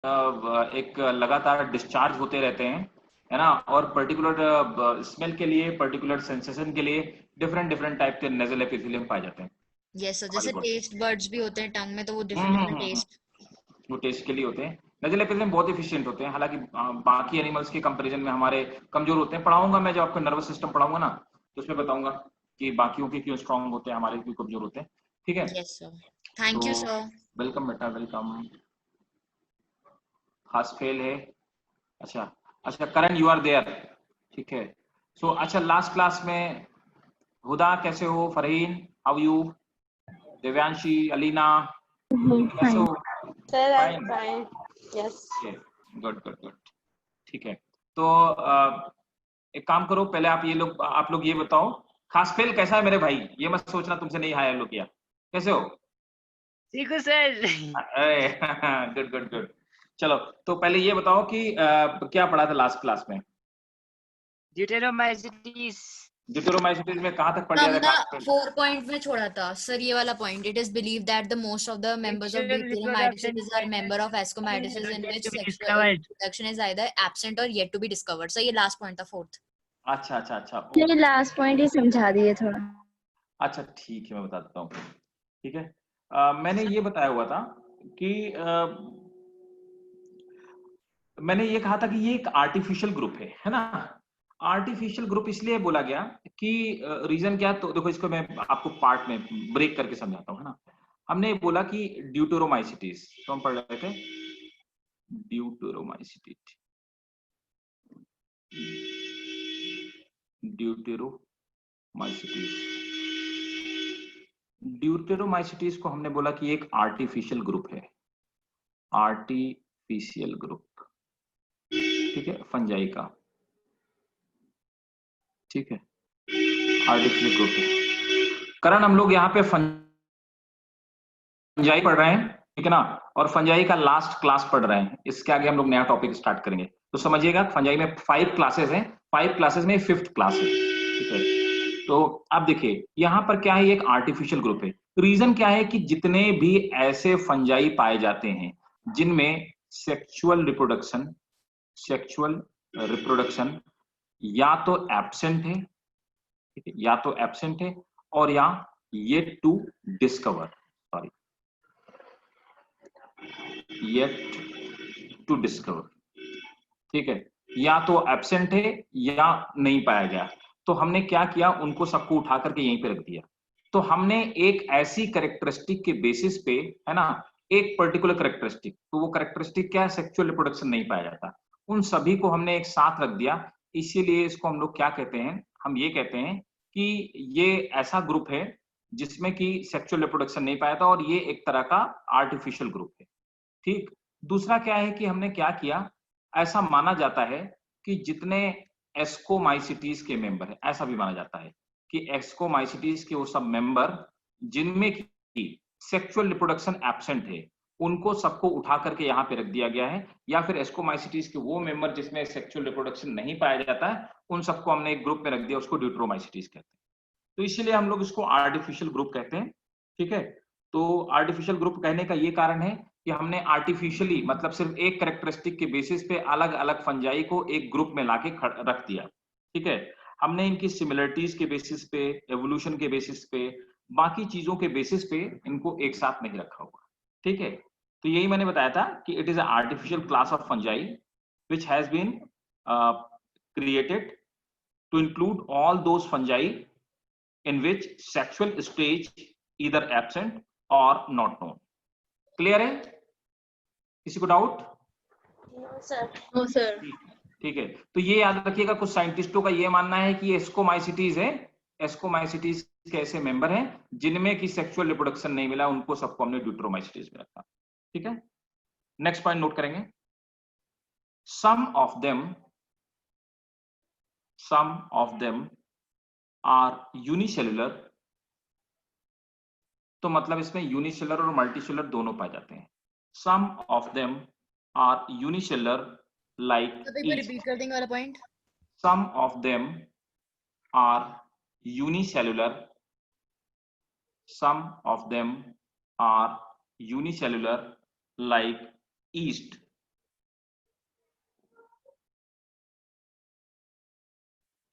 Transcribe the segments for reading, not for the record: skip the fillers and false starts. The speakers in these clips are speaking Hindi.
एक लगातार डिस्चार्ज होते रहते हैं, है ना, और पर्टिकुलर स्मेल के लिए, पर्टिकुलर सेंसेशन के लिए डिफरेंट डिफरेंट टाइप के नेजल एपिथेलियम पाए जाते हैं यस सर, हमारी जैसे बॉडी टेस्ट बर्ड्स भी होते हैं टंग में, तो वो में। Different different test. वो टेस्ट के लिए होते हैं। नेजल एपिथेलियम बहुत इफिशिएंट होते हैं, हालांकि बाकी एनिमल्स के कंपैरिजन में हमारे कमजोर होते हैं। पढ़ाऊंगा मैं जब आपको नर्वस सिस्टम पढ़ाऊंगा ना, तो उसमें बताऊंगा कि बाकियों के क्यों स्ट्रांग होते हैं, हमारे क्यों कमजोर होते हैं। ठीक है, यस सर, तो थैंक यू सर। वेलकम बेटा, वेलकम। खास फेल है। अच्छा, अच्छा करण यू आर देयर। ठीक है, सो अच्छा लास्ट क्लास में हुदा कैसे हो, फरहीन हाउ यू, देव्यांशी, अलीना कैसे Fine. हो? Sir, I'm fine, fine. Yes. Good good good. ठीक है, तो एक काम करो, पहले आप लोग ये बताओ, खास फेल कैसा है मेरे भाई? ये मत सोचना तुमसे नहीं हायर लो किया। कैसे हो? ठीक है सर। अरे गुड गुड गुड। चलो, तो पहले ये बताओ कि क्या पढ़ा था लास्ट क्लास में? ड्यूटेरोमाइसीटीज। ड्यूटेरोमाइसीटीज में कहाँ तक पढ़ लिया था हमने खास फेल? 4 पॉइंट में छोड़ा था सर, ये वाला point. It is believe that the most of the members of sexual reproduction Deuteromycetes are member of Ascomycetes in which to be sexual discovered. reproduction is either absent or yet to be discovered. Sir ये लास्ट पॉइंट था, फोर्थ। अच्छा अच्छा अच्छा, ये ओके। लास्ट पॉइंट ही समझा दिए थोड़ा। अच्छा ठीक है, मैं बता देता हूँ। ठीक है, मैंने ये बताया हुआ था कि मैंने ये कहा था कि ये एक आर्टिफिशियल ग्रुप है ना। आर्टिफिशियल ग्रुप इसलिए बोला गया कि रीजन क्या, तो देखो इसको मैं आपको पार्ट में ब्रेक करके समझाता हूँ, है ना। हमने बोला कि ड्यूटेरोमाइसीटीज, तो हम पढ़ रहे थे ड्यूटेरोमाइसीटीज, ड्यूटेरोमाइसीटीज। ड्यूटेरोमाइसीटीज को हमने बोला कि एक आर्टिफिशियल ग्रुप है, आर्टिफिशियल ग्रुप। ठीक है, फंजाई का। ठीक है, आर्टिफिशियल ग्रुप है। करण हम लोग यहाँ पे फंजाई पढ़ रहे हैं, ठीक है ना, और फंजाई का लास्ट क्लास पढ़ रहे हैं। इसके आगे हम लोग नया टॉपिक स्टार्ट करेंगे, तो समझिएगा फंजाई में 5 क्लासेस हैं, 5 क्लासेस में 5th क्लास है। ठीक है, तो अब देखिए यहाँ पर क्या है, एक आर्टिफिशियल ग्रुप है। रीजन क्या है कि जितने भी ऐसे फंजाई पाए जाते हैं जिनमें सेक्सुअल रिप्रोडक्शन या तो एब्सेंट है, ठीक है, या तो एब्सेंट है, और या yet to discover, sorry, yet to discover. ठीक है, या तो एब्सेंट है या नहीं पाया गया। तो हमने क्या किया, उनको सबको उठा करके यहीं पे रख दिया। तो हमने एक ऐसी कैरेक्टरिस्टिक के बेसिस पे, है ना, एक पर्टिकुलर कैरेक्टरिस्टिक, तो वो कैरेक्टरिस्टिक क्या है, सेक्सुअल रिप्रोडक्शन नहीं पाया जाता, उन सभी को हमने एक साथ रख दिया। इसीलिए इसको हम लोग क्या कहते हैं, हम ये कहते हैं कि ये ऐसा ग्रुप है जिसमें कि सेक्सुअल रिप्रोडक्शन नहीं पाया था, और ये एक तरह का आर्टिफिशियल ग्रुप है। ठीक, दूसरा क्या है कि हमने क्या किया, ऐसा माना जाता है कि जितने एस्कोमाइसिटीज के मेंबर है, ऐसा भी माना जाता है कि एस्कोमाइसिटीज के वो सब मेंबर जिनमें की सेक्सुअल रिप्रोडक्शन एब्सेंट है, उनको सबको उठा करके यहाँ पे रख दिया गया है। या फिर एस्कोमाइसिटीज के वो मेंबर जिसमें सेक्सुअल रिप्रोडक्शन नहीं पाया जाता है, उन सबको हमने एक ग्रुप में रख दिया, उसको ड्यूटेरोमाइसिटीज कहते हैं। तो इसीलिए हम लोग इसको आर्टिफिशियल ग्रुप कहते हैं। ठीक है, तो आर्टिफिशियल ग्रुप कहने का ये कारण है कि हमने आर्टिफिशियली, मतलब सिर्फ एक कैरेक्टरिस्टिक के बेसिस पे अलग अलग फंजाई को एक ग्रुप में लाके रख दिया। ठीक है, हमने इनकी सिमिलरिटीज के बेसिस पे, एवोल्यूशन के बेसिस पे, बाकी चीजों के बेसिस पे इनको एक साथ नहीं रखा हुआ। ठीक है, तो यही मैंने बताया था कि it is a artificial class of fungi which has been created to include all those fungi in which sexual stage either absent or not known. Clear है? किसी को doubt? No, sir. No sir. ठीक है, तो ये याद रखिएगा, कुछ साइंटिस्टों का ये मानना है कि ये एस्कोमाइसिटीज है, एस्कोमाइसिटीज के ऐसे मेंबर हैं जिनमें की सेक्सुअल रिप्रोडक्शन नहीं मिला, उनको सबको हमने ड्यूटेरोमाइसिटीज में रखा। ठीक है, नेक्स्ट पॉइंट नोट करेंगे, some of them are unicellular। तो मतलब इसमें यूनिसेलर और मल्टीसेलर दोनों पाए जाते हैं। Some of them are unicellular like एक बार रिपीट कर देंगे वाला point. Some of them are unicellular, some of them are unicellular like yeast.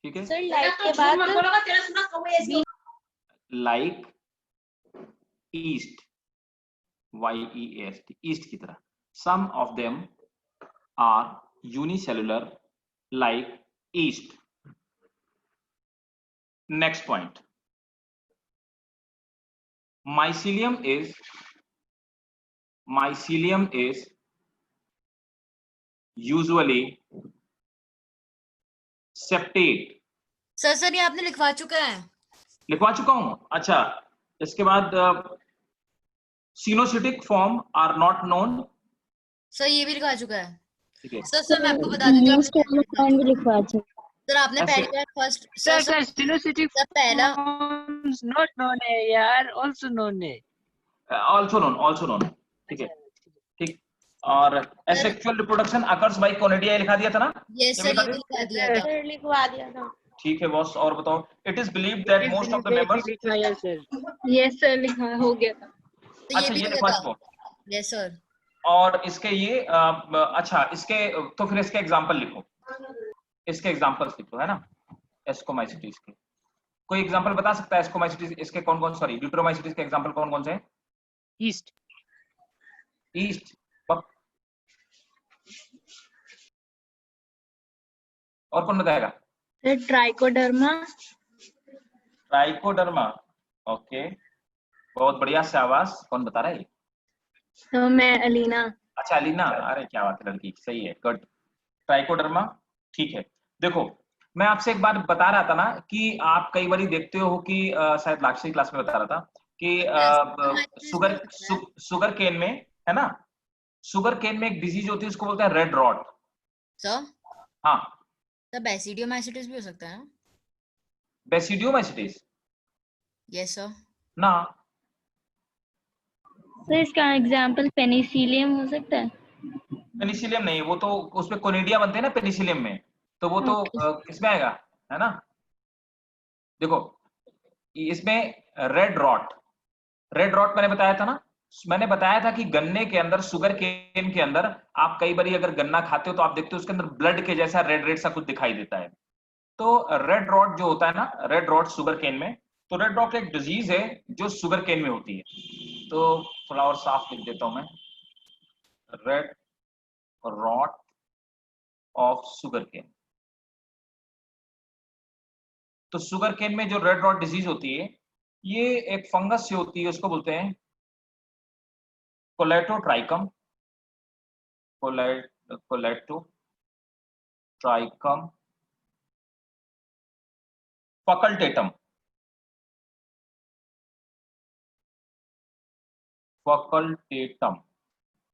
ठीक है, सर लाइक के बाद लाइक ईस्ट, YEAST, ईस्ट की तरह. Some of them are unicellular like yeast. Next point, mycelium is usually septate. Sir ये आपने लिखवा चुका है. लिखवा चुका हूं. अच्छा, इसके बाद coenocytic form are not known. Sir ये भी लिखवा चुका है. ठीक है, सर मैं आपको बता देती हूँ. Yeast वाला point भी लिखवा चुका. सर आपने ऐसे- पहली बार फर्स्ट Sir, syncytic सर पहला forms not known है यार, also known है. also known. ठीक है, ठीक. और asexual reproduction occurs by conidia लिखा दिया था ना. यस सर ये भी लिखवा दिया था. सर लिखवा दिया था. ठीक है बॉस, और बताओ. It is believed that most of the members. लिखवाया sir. Yes sir, लिखा हो गया था. तो अच्छा, ये भी ये लिखा लिखवा था. चुका. Yes sir. और इसके ये अच्छा, इसके तो फिर इसके एग्जांपल लिखो. इसके एग्जांपल्स लिखो, है ना. एस्कोमाइसिटीज के कोई एग्जांपल बता सकता है? एस्कोमाइसिटीज इसके कौन कौन, सॉरी ड्यूटेरोमाइसिटीज के एग्जांपल कौन कौन से हैं? Yeast. ईस्ट. और कौन बताएगा? Trichoderma. ट्राइकोडर्मा. ओके, बहुत बढ़िया, शाबाश. कौन बता रहा है? तो मैं अलीना. अच्छा, अलीना. अरे क्या बात है लड़की, सही है, गुड. ट्राइकोडर्मा, ठीक है. देखो, मैं आपसे एक बार बता रहा था ना कि आप कई बार देखते हो कि शायद लास्ट क्लास में बता रहा था कि शुगर केन में, है ना, शुगर केन में एक डिजीज होती है, उसको बोलते हैं रेड रॉट. सर हाँ, सर बेसिडियोमाइसिटिस भी हो सकता है ना? Basidiomycetes yes sir. ना. तो इसका एग्जांपल पेनिसिलियम हो सकता है. पेनिसिलियम नहीं, वो तो उसमें कोनिडिया बनते हैं ना पेनिसिलियम में, तो वो तो किसमें आएगा, है ना. देखो, इसमें रेड रॉट मैंने बताया था ना. मैंने बताया था कि गन्ने के अंदर, शुगर केन के अंदर, आप कई बार अगर गन्ना खाते हो तो आप देखते हो उसके अंदर ब्लड के जैसा रेड सा कुछ दिखाई देता है. तो रेड रॉट जो होता है ना, रेड रॉट शुगर केन में, तो रेड रॉट एक डिजीज है जो शुगर केन में होती है. तो थोड़ा और साफ लिख देता हूं मैं, red rot of sugarcane. तो शुगर केन में जो रेड रॉट डिजीज होती है, ये एक फंगस से होती है, उसको बोलते हैं कोलेटोट्राइकम. कोलेटोट्राइकम फैकल्टेटम.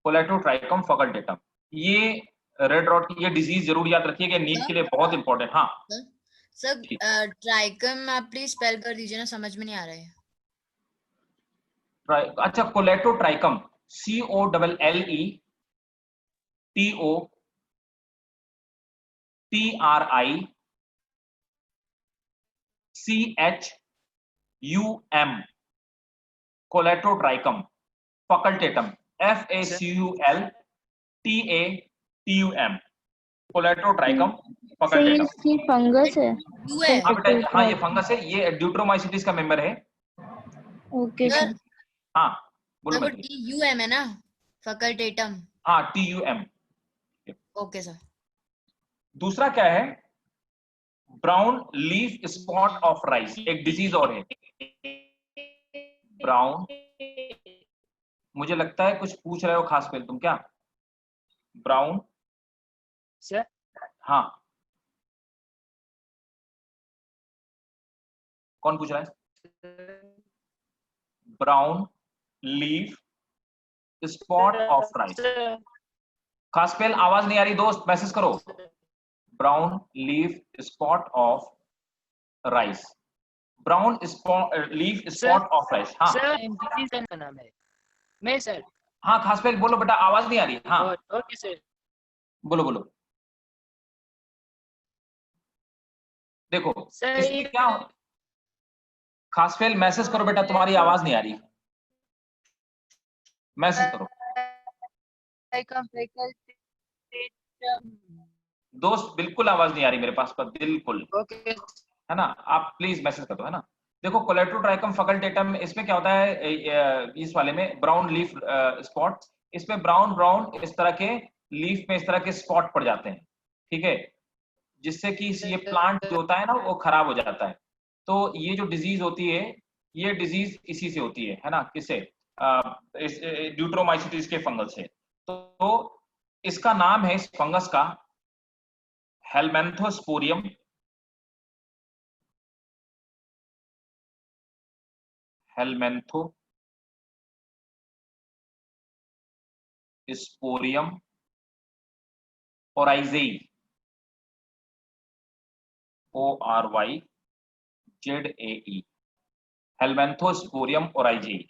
कोलेटोट्राइकम फैकल्टेटम. ये रेड रॉट की ये डिजीज जरूर याद रखिएगा, नीट के लिए बहुत इंपॉर्टेंट. हाँ सर ट्राइकम आप प्लीज स्पेल कर दीजिए ना, समझ में नहीं आ रहा है. अच्छा, Colletotrichum, COLLETOTRICUM, Colletotrichum falcatum, FACULTATUM, Colletotrichum falcatum. इसकी फंगस है. यू है. हाँ बेटा, हाँ ये फंगस है, ये ड्यूटेरोमाइसिटिस का मेंबर है. Okay sir sir. हाँ बोलो वो बेटा. TUM है ना, फैकल्टेटम. हाँ, TUM. Okay sir. दूसरा क्या है? Brown leaf spot of rice, एक डिजीज और है. ब्राउन, मुझे लगता है कुछ पूछ रहे हो खास पे तुम, क्या? ब्राउन. Sir, हाँ, कौन पूछ रहा है? Brown leaf spot of rice. sir, खास पेल आवाज नहीं आ रही दोस्त, मैसेज करो. Brown leaf spot of rice. Brown leaf spot of rice. हाँ sir, MPT sir का नाम है. मैं sir. हाँ, खास पेल बोलो बेटा, आवाज नहीं आ रही. हाँ Okay sir. बोलो बोलो. देखो Sir, इसमें क्या हो, खास फेल मैसेज करो बेटा, तुम्हारी आवाज नहीं आ रही, मैसेज करो. दोस्त बिल्कुल आवाज नहीं आ रही मेरे पास पर, बिल्कुल, Okay. है ना, आप प्लीज मैसेज कर दो, है ना। देखो कोलेटोट्राइकम फैकल्टेटम, इसमें क्या होता है, इस वाले में ब्राउन लीफ स्पॉट, इसमें ब्राउन ब्राउन इस तरह के लीफ में इस तरह के स्पॉट पड़ जाते हैं, ठीक है, जिससे कि ये प्लांट जो होता है ना वो खराब हो जाता है। तो ये जो डिजीज होती है, ये डिजीज इसी से होती है ना, किससे, इस ड्यूट्रोमाइसिटिस के फंगल से। तो इसका नाम है इस फंगस का हेलमेंथोस्पोरियम, हेलमेंथोस्पोरियम ओराइजेई, ORYZAE, हेलमेंथोस्पोरियम ओराइजेई।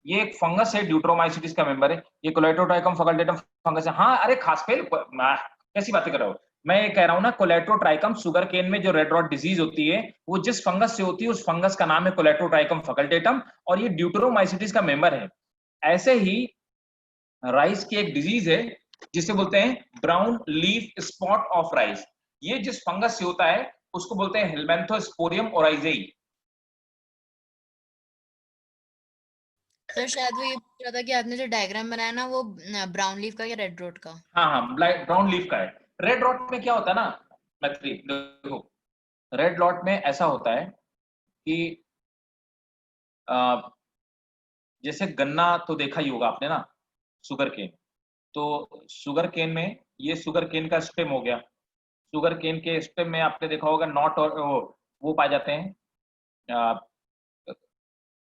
ये एक फंगस है, ड्यूट्रोमाइसिटिस का मेंबर है, ये कोलेटोट्राइकम फैकल्टेटम फंगस है। हाँ अरे खासफेल, कैसी बातें कर रहे हो, मैं ये कह रहा हूं ना, कोलेटोट्राइकम शुगर केन में जो रेड रॉट डिजीज होती है वो जिस फंगस से होती है उस फंगस का नाम है कोलेटोट्राइकम फैकल्टेटम, और ये ड्यूट्रोमाइसिटिस का मेंबर है। ऐसे ही राइस की एक डिजीज है जिसे बोलते हैं brown leaf spot of rice, ये जिस फंगस से होता है उसको बोलते हैं हेलमेंथोस्पोरियम ओराइजेई। सर शायद वो ये पूछ रहा था कि आपने जो डायग्राम बनाया ना वो ब्राउन लीफ का या रेड रोड का? हाँ हाँ, ब्राउन लीफ का है। रेड रॉट में क्या होता है ना मैत्री, देखो रेड रॉट में ऐसा होता है कि अ, जैसे गन्ना तो देखा ही होगा आपने ना, शुगर केन, तो शुगर केन में ये शुगर केन का स्टेम हो गया, शुगर केन के स्टेम में आपने देखा होगा नॉट और वो पाए जाते हैं,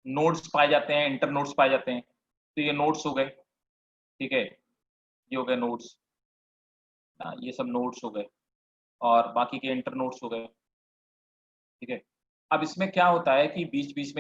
नोड्स पाए जाते हैं, इंटर नोड्स पाए जाते हैं, तो ये नोड्स हो गए, ठीक है, ये हो गए नोड्स, ये सब नोड्स हो गए, और बाकी के इंटर नोड्स हो गए, ठीक है। अब इसमें क्या होता है कि बीच बीच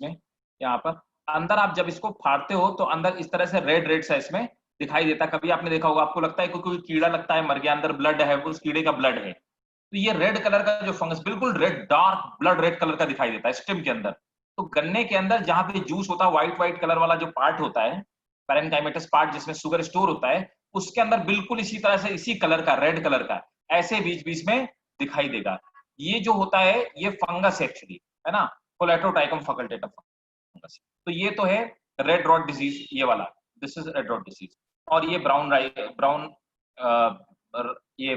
में यहाँ पर अंदर आप जब इसको फाड़ते हो तो अंदर इस तरह से रेड रेड सा इसमें दिखाई देता है। कभी आपने देखा होगा, आपको लगता है कि कोई कीड़ा लगता है, मर गया, अंदर ब्लड है, उस कीड़े का ब्लड है, तो ये रेड कलर का जो फंगस बिल्कुल red dark blood red colour का दिखाई देता है स्टेम के अंदर। तो गन्ने के अंदर जहां पे जूस होता है, व्हाइट व्हाइट कलर वाला जो पार्ट होता है, पैरेन्काइमेटस पार्ट जिसमें शुगर स्टोर होता है, उसके अंदर बिल्कुल इसी तरह से इसी कलर का रेड कलर का ऐसे बीच बीच में दिखाई देगा। ये जो होता है ये फंगस एक्चुअली, है ना, कोलेटोट्राइकम फैकल्टेटम फंगस। तो ये तो है रेड रॉट डिजीज, ये वाला, this is red rot disease. और ये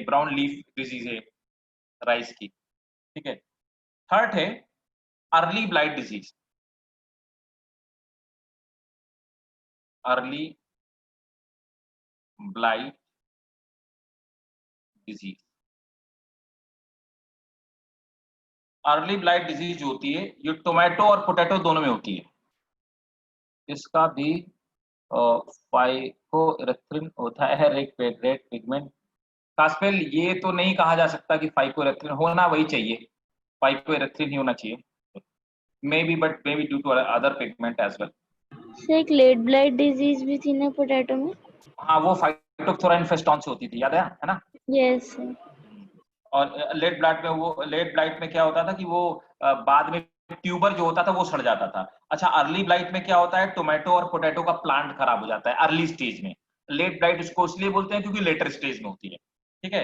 ब्राउन लीफ डिजीज है राइस की, ठीक है। थर्ड है early blight disease, early blight disease. Early blight disease जो होती है ये टोमेटो और पोटैटो दोनों में होती है। इसका भी फाइकोरेक्थिन होता है, रेड पिगमेंट। कास्पेल ये तो नहीं कहा जा सकता कि फाइकोरेक्थिन होना वही चाहिए, फाइकोरेक्थिन ही होना चाहिए, maybe, but may be due to other pigment as well. Sir एक लेट ब्लाइट डिजीज भी थी ना पोटैटो में? हाँ वो फाइटोप्थोरा इन्फेस्टॉन से होती थी, याद है ना। Yes sir. और लेट ब्लाइट में क्या होता था कि वो बाद में ट्यूबर जो होता था वो सड़ जाता था। अच्छा, अर्ली ब्लाइट में क्या होता है, टोमेटो और पोटैटो का प्लांट खराब हो जाता है अर्ली स्टेज में। लेट ब्लाइट इसको इसलिए बोलते हैं क्योंकि लेटर स्टेज में होती है, ठीक है।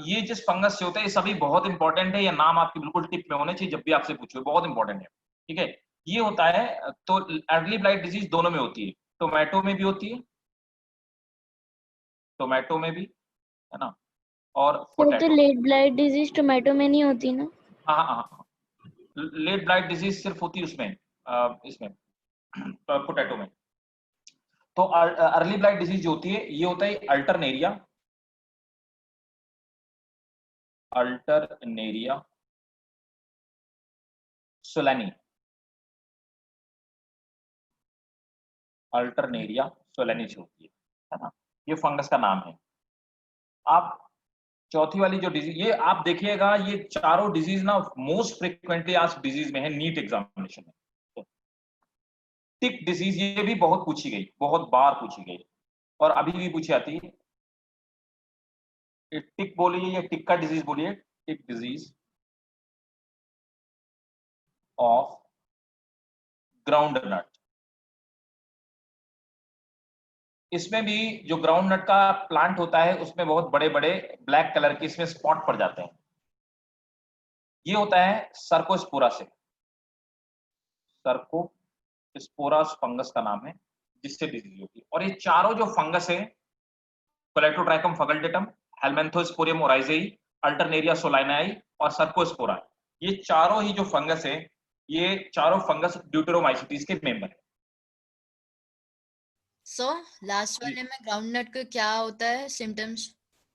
ये जिस फंगस से होता है ये सभी बहुत इंपॉर्टेंट है, ये नाम आपके बिल्कुल टिप में होने चाहिए जब भी आपसे पूछो, बहुत इंपॉर्टेंट है, ठीक है। ये होता है, तो अर्ली ब्लाइट डिजीज दोनों में होती है, टोमेटो में भी होती है, टोमेटो में भी, है ना, और सर तो potato. Late blight disease tomato में नहीं होती ना? हाँ हाँ हाँ, लेट ब्लाइट डिजीज सिर्फ होती है उसमें, इसमें पोटैटो में। तो अर्ली ब्लाइट डिजीज जो होती है ये होता है अल्टरनेरिया सोलानी, अल्टरनेरिया सोलानी से होती है ना, ये फंगस का नाम है। आप चौथी वाली जो डिजीज, ये आप देखिएगा, ये चारों डिजीज ना मोस्ट फ्रिक्वेंटली आस्क्ड डिजीज में है नीट एग्जामिनेशन में। टिक डिजीज ये भी बहुत पूछी गई, बहुत बार पूछी गई, और अभी भी पूछी जाती है। टिक बोलिए या टिक का डिजीज बोलिए, टिक डिजीज ऑफ ग्राउंड नट। इसमें भी जो ग्राउंड नट का प्लांट होता है उसमें बहुत बड़े बड़े ब्लैक कलर के इसमें स्पॉट पड़ जाते हैं। ये होता है सर्कोस्पोरा से, सर्कोस्पोरा फंगस का नाम है जिससे डिजीज होती है। और ये चारों जो फंगस है, कोलेटोट्राइकम फगल्टेटम, हेलमेंथोस्पोरियम ओराइजेई, अल्टरनेरिया सोलाइनाई और सर्कोस्पोरा, ये चारों ही जो फंगस है, ये चारों फंगस ड्यूटेरोमाइसीटीज के मेंबर है। सो लास्ट वाले में ग्राउंड नट का क्या होता है सिम्टम्स?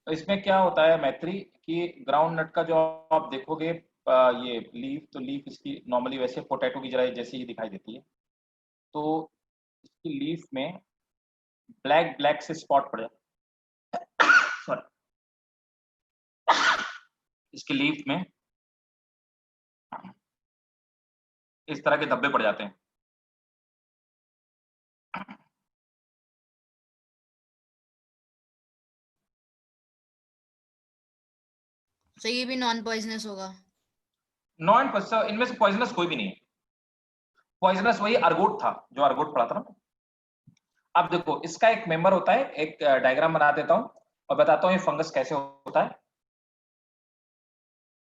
तो इसमें क्या होता है मैत्री कि ग्राउंड नट का जो आप देखोगे ये लीफ, तो लीफ इसकी नॉर्मली वैसे पोटैटो की जरा जैसी ही दिखाई देती है। तो इसकी लीफ में ब्लैक ब्लैक से स्पॉट पड़ जाते हैं, सॉरी, इसकी लीफ में इस तरह के धब्बे पड़ जाते हैं। तो ये भी नॉन पॉइजनस होगा? नॉन पॉइजनस, इनमें से पॉइजनस कोई भी नहीं है। पॉइजनस वही अर्गोट था जो अर्गोट पड़ा था ना। अब देखो इसका एक मेंबर होता है, एक डायग्राम बना देता हूं और बताता हूं ये फंगस कैसे होता है।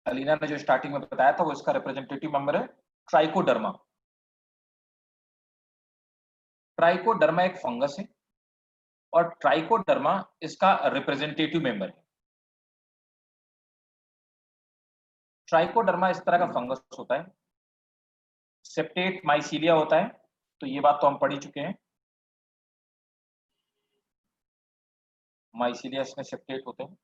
अलीना ने जो स्टार्टिंग में बताया था वो इसका रिप्रेजेंटेटिव मेंबर है ट्राइकोडर्मा। ट्राइकोडर्मा एक फंगस है और ट्राइकोडर्मा इसका रिप्रेजेंटेटिव मेंबर है। ट्राइकोडर्मा इस तरह का फंगस होता है, सेप्टेट माइसीलिया होता है, तो ये बात तो हम पढ़ ही चुके हैं। माइसीलिया इसमें सेप्टेट होते हैं।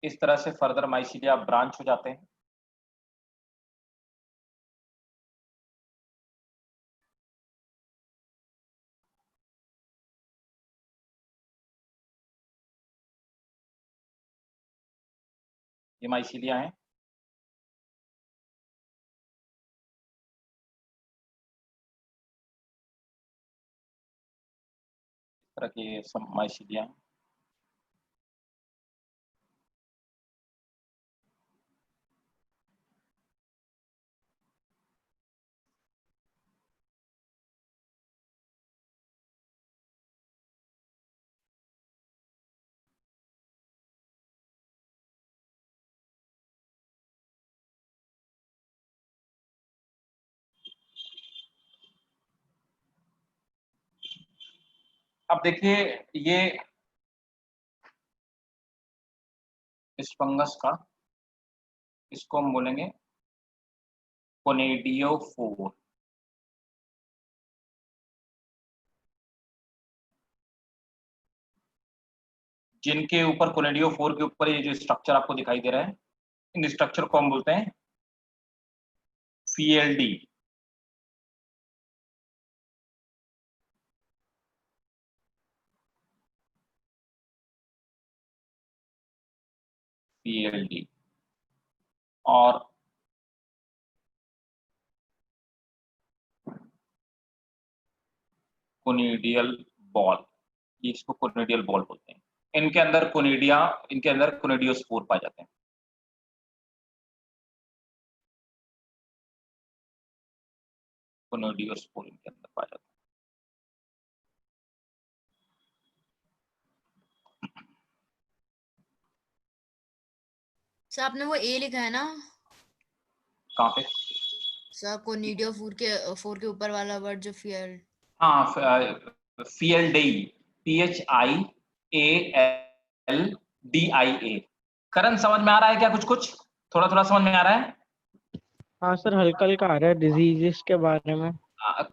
इस तरह से फर्दर माइसीलिया ब्रांच हो जाते हैं। ये माइसीलिया है। इस तरह के सब माइसीलिया हैं। अब देखिए ये इस फंगस का, इसको हम बोलेंगे कोनेडियोफोर। जिनके ऊपर कोनेडियोफोर के ऊपर ये जो स्ट्रक्चर आपको दिखाई दे रहा है, इन स्ट्रक्चर को हम बोलते हैं फीएलडी। फीएलडी और कोनिडियल बॉल, ये इसको कोनिडियल बॉल बोलते हैं। इनके अंदर कोनिडिया, इनके अंदर कोनिडियोस्पोर पाए जाते हैं। कोनिडियोस्पोर इनके अंदर पाए जाते हैं। सर आपने वो ए लिखा है ना? कहाँ पे? सर कोनिडियोफोर के ऊपर वाला वर्ड जो फियल। हाँ, फीएलडी, PHIALDIA। करण समझ में आ रहा है क्या? कुछ कुछ थोड़ा थोड़ा समझ में आ रहा है? हाँ सर, हल्का हल्का आ रहा है डिजीजेस के बारे में।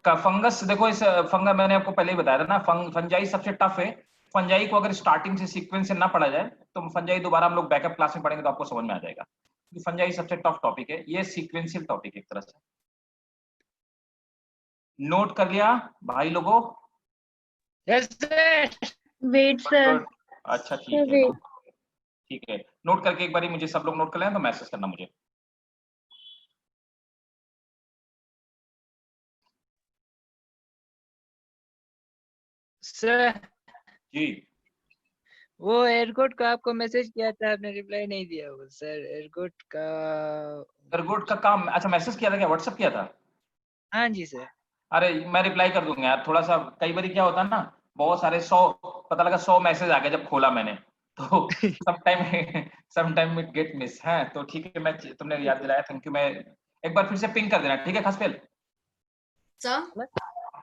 का फंगस देखो, इस फंगा मैंने आपको पहले ही बताया था ना, फंजाई सबसे टफ है। फंजाई को अगर स्टार्टिंग से सीक्वेंस से ना पढ़ा जाए तो फंजाई दोबारा हम लोग बैकअप क्लास में पढ़ेंगे तो आपको समझ में आ जाएगा। फंजाई सबसे टफ टॉपिक है, ये सीक्वेंशियल टॉपिक है एक तरह से। नोट कर लिया भाई लोगों? Yes sir. Wait sir. अच्छा ठीक है, ठीक है, नोट करके एक बारी मुझे सब लोग नोट कर लें तो मैसेज करना मुझे। सर जी, वो एयरकोड का आपको मैसेज किया था, आपने रिप्लाई नहीं दिया। वो सर एयरकोड का। एयरकोड का काम, अच्छा मैसेज किया था क्या? व्हाट्सएप किया था? हाँ जी सर। अरे मैं रिप्लाई कर दूंगा यार, थोड़ा सा कई बार क्या होता है ना, बहुत सारे 100, पता लगा 100 मैसेज आ गए जब खोला मैंने, तो समटाइम इट गेट मिस है। तो ठीक है, मैं तुमने याद दिलाया, थैंक यू। मैं एक बार फिर से पिंग कर देना, ठीक है खासपेल? सर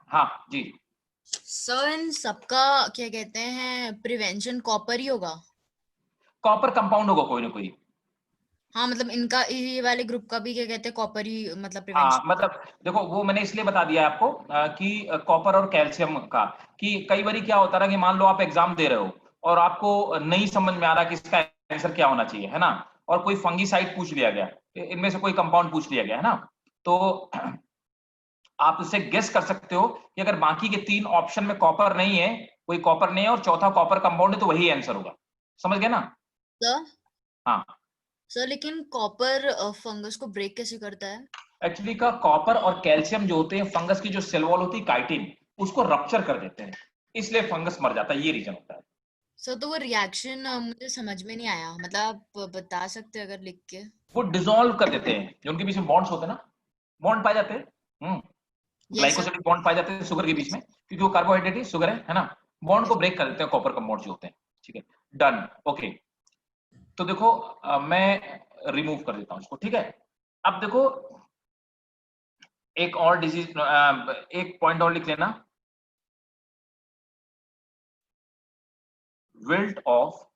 हाँ जी। सर इन सबका क्या कहते हैं प्रिवेंशन कॉपर ही होगा? कॉपर कंपाउंड होगा कोई ना कोई। हाँ मतलब इनका ये वाले ग्रुप का भी क्या कहते हैं कॉपर ही मतलब हाँ प्रिवेंशन। मतलब देखो, वो मैंने इसलिए बता दिया आपको कि कॉपर और कैल्शियम का, कि कई बार क्या होता है कि मान लो आप एग्जाम दे रहे हो और आपको नहीं समझ में आ रहा कि इसका आंसर क्या होना चाहिए, है ना, और कोई फंगीसाइड पूछ लिया गया, इनमें से कोई कंपाउंड पूछ लिया गया, है ना, तो आप इससे गेस कर सकते हो कि अगर बाकी के 3 ऑप्शन में कॉपर नहीं है, कोई कॉपर नहीं है और चौथा कॉपर कंपाउंड है, तो वही आंसर होगा। समझ गए ना? सर हाँ। सर लेकिन कॉपर फंगस को ब्रेक कैसे करता है? एक्चुअली का कॉपर और कैल्शियम जो होते हैं, फंगस की जो सेल वॉल होती है काइटिन, उसको रप्चर कर देते हैं, इसलिए फंगस मर जाता है, ये रीजन होता है। सर तो वो रिएक्शन मुझे समझ में नहीं आया, मतलब आप बता सकते हैं अगर लिख के? वो डिसॉल्व कर देते हैं, जो उनके बीच में बॉन्ड्स होते हैं ना, बॉन्ड पाए जाते हैं, यस सर। ग्लाइकोसिडिक बॉन्ड पाए जाते हैं शुगर के बीच में, क्योंकि वो कार्बोहाइड्रेट है, शुगर है ना, बॉन्ड को ब्रेक कर देते हैं कॉपर कंपाउंड जो होते हैं। ठीक है, डन, ओके। तो देखो मैं रिमूव कर देता हूं इसको, ठीक है। अब देखो एक और डिजीज, एक पॉइंट और लिख लेना, विल्ट ऑफ,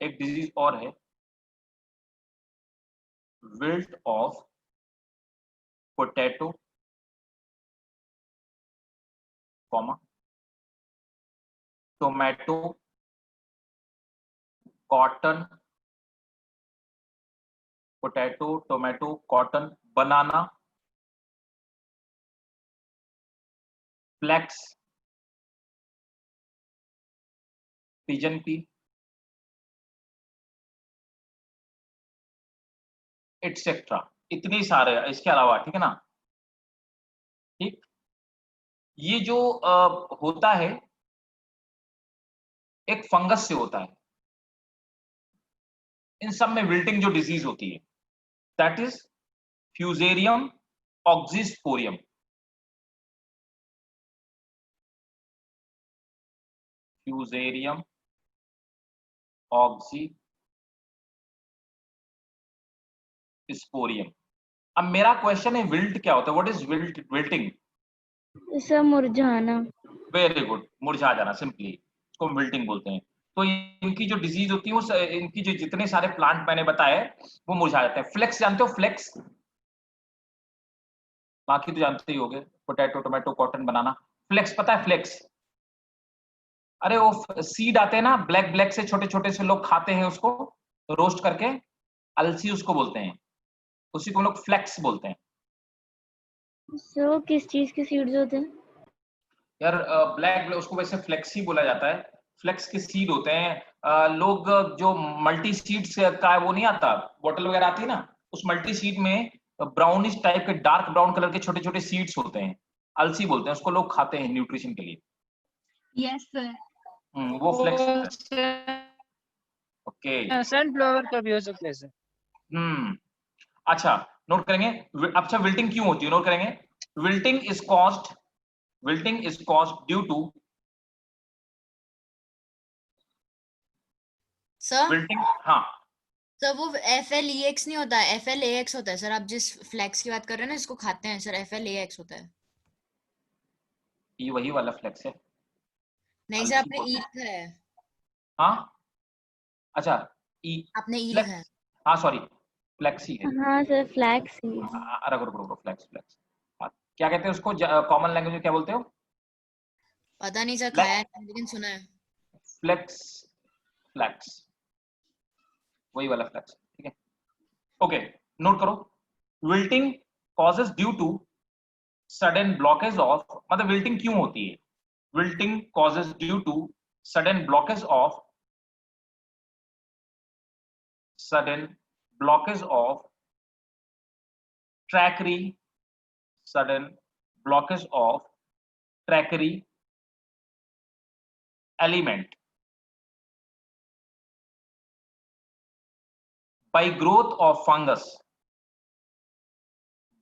एक डिजीज और है, wilt of potato, comma, tomato, cotton, potato, tomato, cotton, banana, flax, pigeon pea, etcetera. इतने सारे इसके अलावा, ठीक है ना। ठीक, ये जो होता है एक फंगस से होता है, इन सब में विल्टिंग जो डिजीज होती है, दैट इज फ्यूजेरियम ऑक्सीस्पोरियम, फ्यूजेरियम ऑक्सीस्पोरियम। अब मेरा क्वेश्चन है, विल्ट क्या होता है? What is wilt, wilting? Sir मुरझाना। वेरी गुड, मुरझा जाना, सिंपली इसको विल्टिंग बोलते हैं। तो इनकी जो डिजीज होती है, वो इनकी जो जितने सारे प्लांट मैंने बताए वो मुरझा जाते हैं। फ्लेक्स जानते हो? फ्लेक्स, बाकी तो जानते ही होगे, पोटैटो, टोमेटो, कॉटन, बनाना। फ्लेक्स पता है? फ्लेक्स, अरे वो सीड आते हैं ना, ब्लैक ब्लैक से, छोटे छोटे से, लोग खाते हैं उसको रोस्ट करके, अलसी उसको बोलते हैं, उसी को हम लोग फ्लेक्स बोलते हैं। सर वो किस चीज के सीड्स होते हैं? यार ब्लैक, उसको वैसे फ्लेक्स ही बोला जाता है, फ्लेक्स के सीड होते हैं। लोग जो मल्टी सीड्स का वो नहीं आता, बोतल वगैरह आती है ना, उस मल्टी सीड में ब्राउनिश टाइप के, डार्क ब्राउन कलर के छोटे छोटे सीड्स होते हैं, अलसी बोलते हैं उसको, लोग खाते हैं न्यूट्रिशन के लिए। Yes sir. वो फ्लेक्स होता है। Sir okay. सनफ्लावर का भी हो सकता है सर। अच्छा, नोट करेंगे। अच्छा, विल्टिंग क्यों होती है, नोट करेंगे। Wilting is caused due to, sir wilting, हाँ, सर वो FLEX नहीं होता है, FLAX होता है सर। आप जिस फ्लेक्स की बात कर रहे हैं ना, इसको खाते हैं सर, FLAX होता है। ये वही वाला फ्लेक्स है, नहीं सर अलसी आपने बोलते ई हैं। लिखा है, हाँ, अच्छा, ई, आपने ई लिखा है। फ्लेक्स, हाँ सॉरी, फ्लेक्स ही है। हाँ सर फ्लैक्स सीड्स। रुको रुको रुको, फ्लेक्स फ्लेक्स, हाँ, क्या कहते हैं उसको कॉमन लैंग्वेज में, क्या बोलते हो? पता नहीं सर, खाया नहीं लेकिन सुना है। फ्लेक्स, फ्लेक्स, वही वाला फ्लेक्स, ठीक है। ओके, नोट करो। Wilting causes due to sudden blockage of, मतलब विल्टिंग क्यों होती है? Wilting causes due to sudden blockage of, sudden blockage of tracheary, sudden blockage of trackery element by growth of fungus,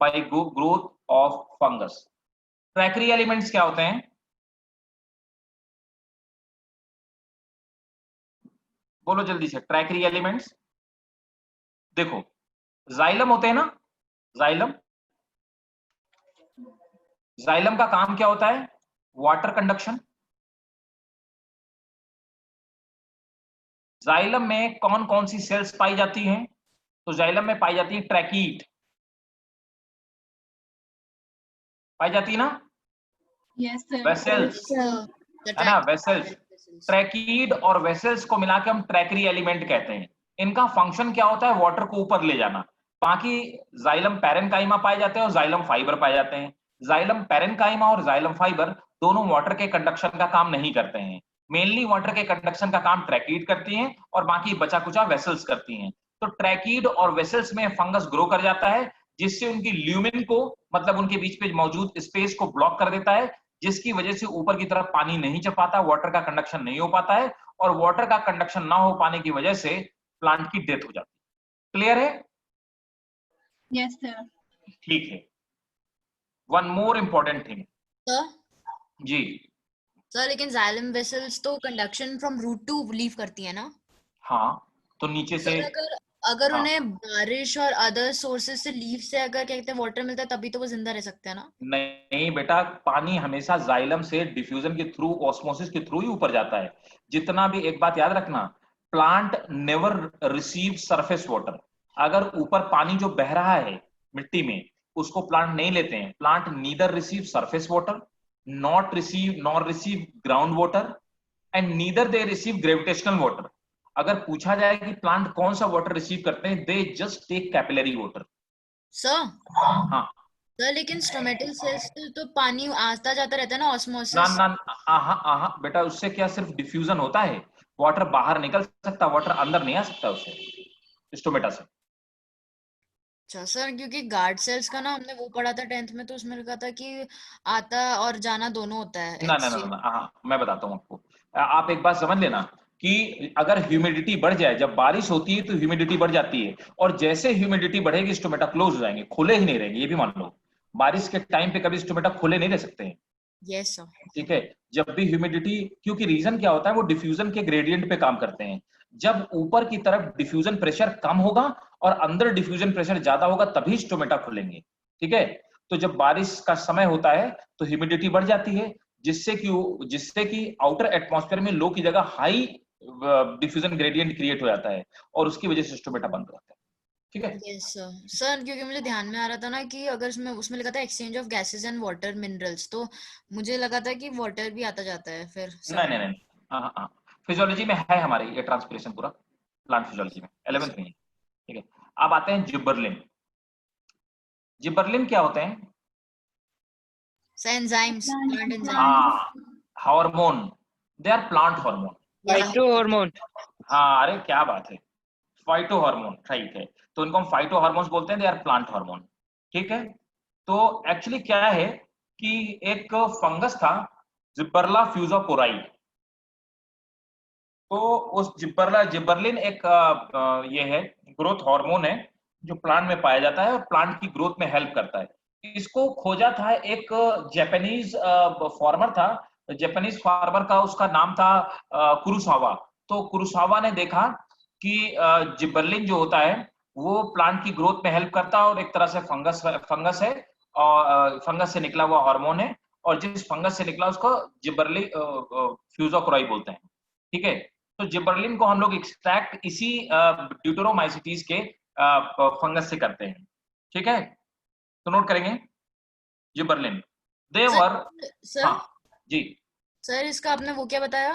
by growth of fungus, tracheary elements क्या होते हैं? बोलो जल्दी से, ट्रैकरी एलिमेंट्स। देखो, जाइलम होते हैं ना, जाइलम। जाइलम का काम क्या होता है? Water conduction. जाइलम में कौन कौन सी सेल्स पाई जाती हैं? तो जाइलम में पाई जाती है ट्रैकीट, पाई जाती है ना, Yes, sir. वेसल्स, है ना, वेसल्स। ट्रैकीड और वेसल्स को मिलाकर हम ट्रैकरी एलिमेंट कहते हैं। इनका फंक्शन क्या होता है? वाटर को ऊपर ले जाना। बाकी जाइलम पैरेन्काइमा पाए जाते हैं और जाइलम फाइबर पाए जाते हैं। जाइलम पैरेन्काइमा और जाइलम फाइबर दोनों वाटर के कंडक्शन का काम नहीं करते हैं। मेनली वाटर के कंडक्शन का काम ट्रैकीड करती हैं और बाकी बचा कुचा वेसल्स करती हैं। तो ट्रैकीड और वेसल्स में फंगस ग्रो कर जाता है, जिससे उनकी ल्यूमेन को, मतलब उनके बीच में मौजूद स्पेस को ब्लॉक कर देता है, जिसकी वजह से ऊपर की तरफ पानी नहीं चल पाता, वाटर का कंडक्शन नहीं हो पाता है, और वाटर का कंडक्शन ना हो पाने की वजह से प्लांट की डेथ हो जाती है। क्लियर है? Yes, sir. ठीक है। One more important thing sir जी। सर, लेकिन जाइलम वेसल्स तो conduction from root to leave करती है ना? हाँ, तो नीचे से, सर अगर अगर हाँ, उन्हें बारिश और अदर सोर्सेज से लीव से अगर क्या कहते हैं वाटर मिलता है, तभी तो वो जिंदा रह सकते हैं ना? नहीं बेटा, पानी हमेशा जाइलम से डिफ्यूजन के थ्रू, ऑस्मोसिस के थ्रू ही ऊपर जाता है। जितना भी, एक बात याद रखना, plant never receive surface water. अगर ऊपर पानी जो बह रहा है मिट्टी में, उसको प्लांट नहीं लेते हैं। Plant neither receive surface water, nor receive ground water, and neither they receive gravitational water. अगर पूछा जाए कि प्लांट कौन सा वाटर रिसीव करते हैं, they just take capillary water. Sir हाँ, सर, लेकिन स्टोमेटल सेल्स से तो पानी आता जाता रहता है ना, ना ऑस्मोसिस। ना, आहा आहा बेटा, उससे क्या सिर्फ डिफ्यूजन होता है? वाटर बाहर निकल सकता, वाटर अंदर नहीं आ सकता उससे, स्टोमेटा से। अच्छा सर, क्योंकि गार्ड सेल्स का ना हमने वो पढ़ा था 10th में, तो उसमें लिखा था कि आता और जाना दोनों होता है, ना ना ना एक्सचेंज। ना, हाँ, मैं बताता हूँ आपको। आप एक बात समझ लेना कि अगर ह्यूमिडिटी बढ़ जाए, जब बारिश होती है तो ह्यूमिडिटी बढ़ जाती है, और जैसे ह्यूमिडिटी बढ़ेगी स्टोमेटा क्लोज हो जाएंगे, खुले ही नहीं रहेंगे। ये भी मान लो, बारिश के टाइम पे कभी स्टोमेटा खुले नहीं रह सकते हैं। Yes sir. ठीक है? जब भी ह्यूमिडिटी, क्योंकि रीजन क्या होता है, वो डिफ्यूजन के ग्रेडियंट पे काम करते हैं। जब ऊपर की तरफ डिफ्यूजन प्रेशर कम होगा और अंदर डिफ्यूजन प्रेशर ज्यादा होगा, तभी स्टोमेटा खुलेंगे। ठीक है? तो जब बारिश का समय होता है तो ह्यूमिडिटी बढ़ जाती है, जिससे कि आउटर एटमॉस्फेयर में लो की जगह हाई डिफ्यूजन ग्रेडियंट क्रिएट हो जाता है, और उसकी वजह से स्टोमेटा बंद हो जाता है। ठीक है? Yes sir. सर, क्योंकि मुझे ध्यान में आ रहा था ना कि अगर उसमें उसमें लिखा था exchange of gases and water minerals, तो मुझे लगा था कि वाटर भी आता जाता है फिर नहीं सब। नहीं नहीं, हाँ हाँ हाँ, फिजियोलॉजी में है हमारे ये ट्रांसपिरेशन पूरा, प्लांट फिजियोलॉजी में 11th में है। ठीक है? अब आते हैं जिबरलिन। जिबरलिन क्या होते हैं? Sir enzymes, Plant plant enzyme. enzyme. हाँ, hormone. They are plant hormone. Phytohormone. हाँ, अरे क्या बात है, फाइटो हार्मोन, ठीक है। तो इनको हम फाइटो हार्मोन्स बोलते हैं, दे आर प्लांट हार्मोन। ठीक है? तो एक्चुअली क्या है कि एक फंगस था, जिब्बरला फ्यूजापोराई। तो उस जिबरलिन एक ये है, ग्रोथ हार्मोन है, जो प्लांट में पाया जाता है और प्लांट की ग्रोथ में हेल्प करता है। इसको खोजा था एक जापानीज फार्मर था। जापानीज फार्मर का, उसका नाम था कुरुसावा। तो कुरुसावा ने देखा कि जिबरलिन जो होता है वो प्लांट की ग्रोथ में हेल्प करता है, और एक तरह से फंगस है, और फंगस से निकला हुआ हार्मोन है, और जिस फंगस से निकला उसको जिबरली फ्यूजाकोराई बोलते हैं। ठीक है? तो जिबरलिन को हम लोग एक्सट्रैक्ट इसी ड्यूटेरोमाइसिटीज के फंगस से करते हैं। ठीक है? तो नोट करेंगे, जिबरलिन, सर देवर। सर हाँ जी, सर, इसका आपने वो क्या बताया,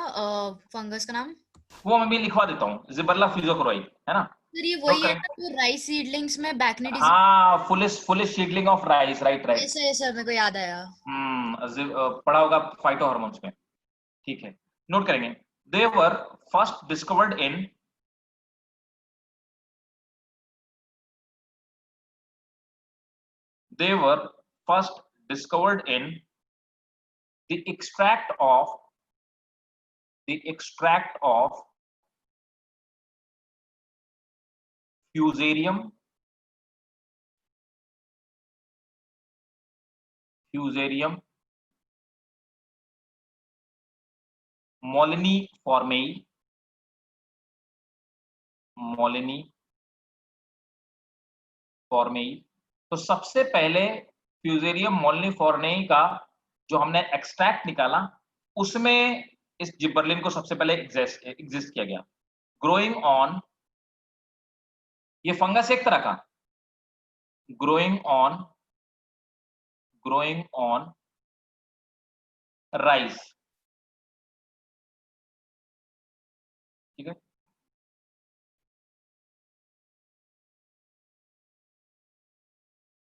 फंगस का नाम? वो मैं भी लिखवा देता हूँ, जिबरला फ्यूजाकोराई, है ना? सर ये नोट वही है करें। ना जो राइस सीडलिंग्स में बैकनी डिजीज। हाँ, foolish seedling of rice, right right. ये सर मेरे को याद आया। पढ़ा होगा फाइटो हार्मोन्स में। ठीक है? नोट करेंगे, they were first discovered in, they were first discovered in the extract of fusarium moniliforme, moniliforme. तो सबसे पहले फ्यूजेरियम मोलिनी फॉर्मेई का जो हमने एक्सट्रैक्ट निकाला उसमें इस जिबरलिन को सबसे पहले एग्जिस्ट किया गया। ग्रोइंग ऑन, ये फंगस एक तरह का, ग्रोइंग ऑन राइस, ठीक है।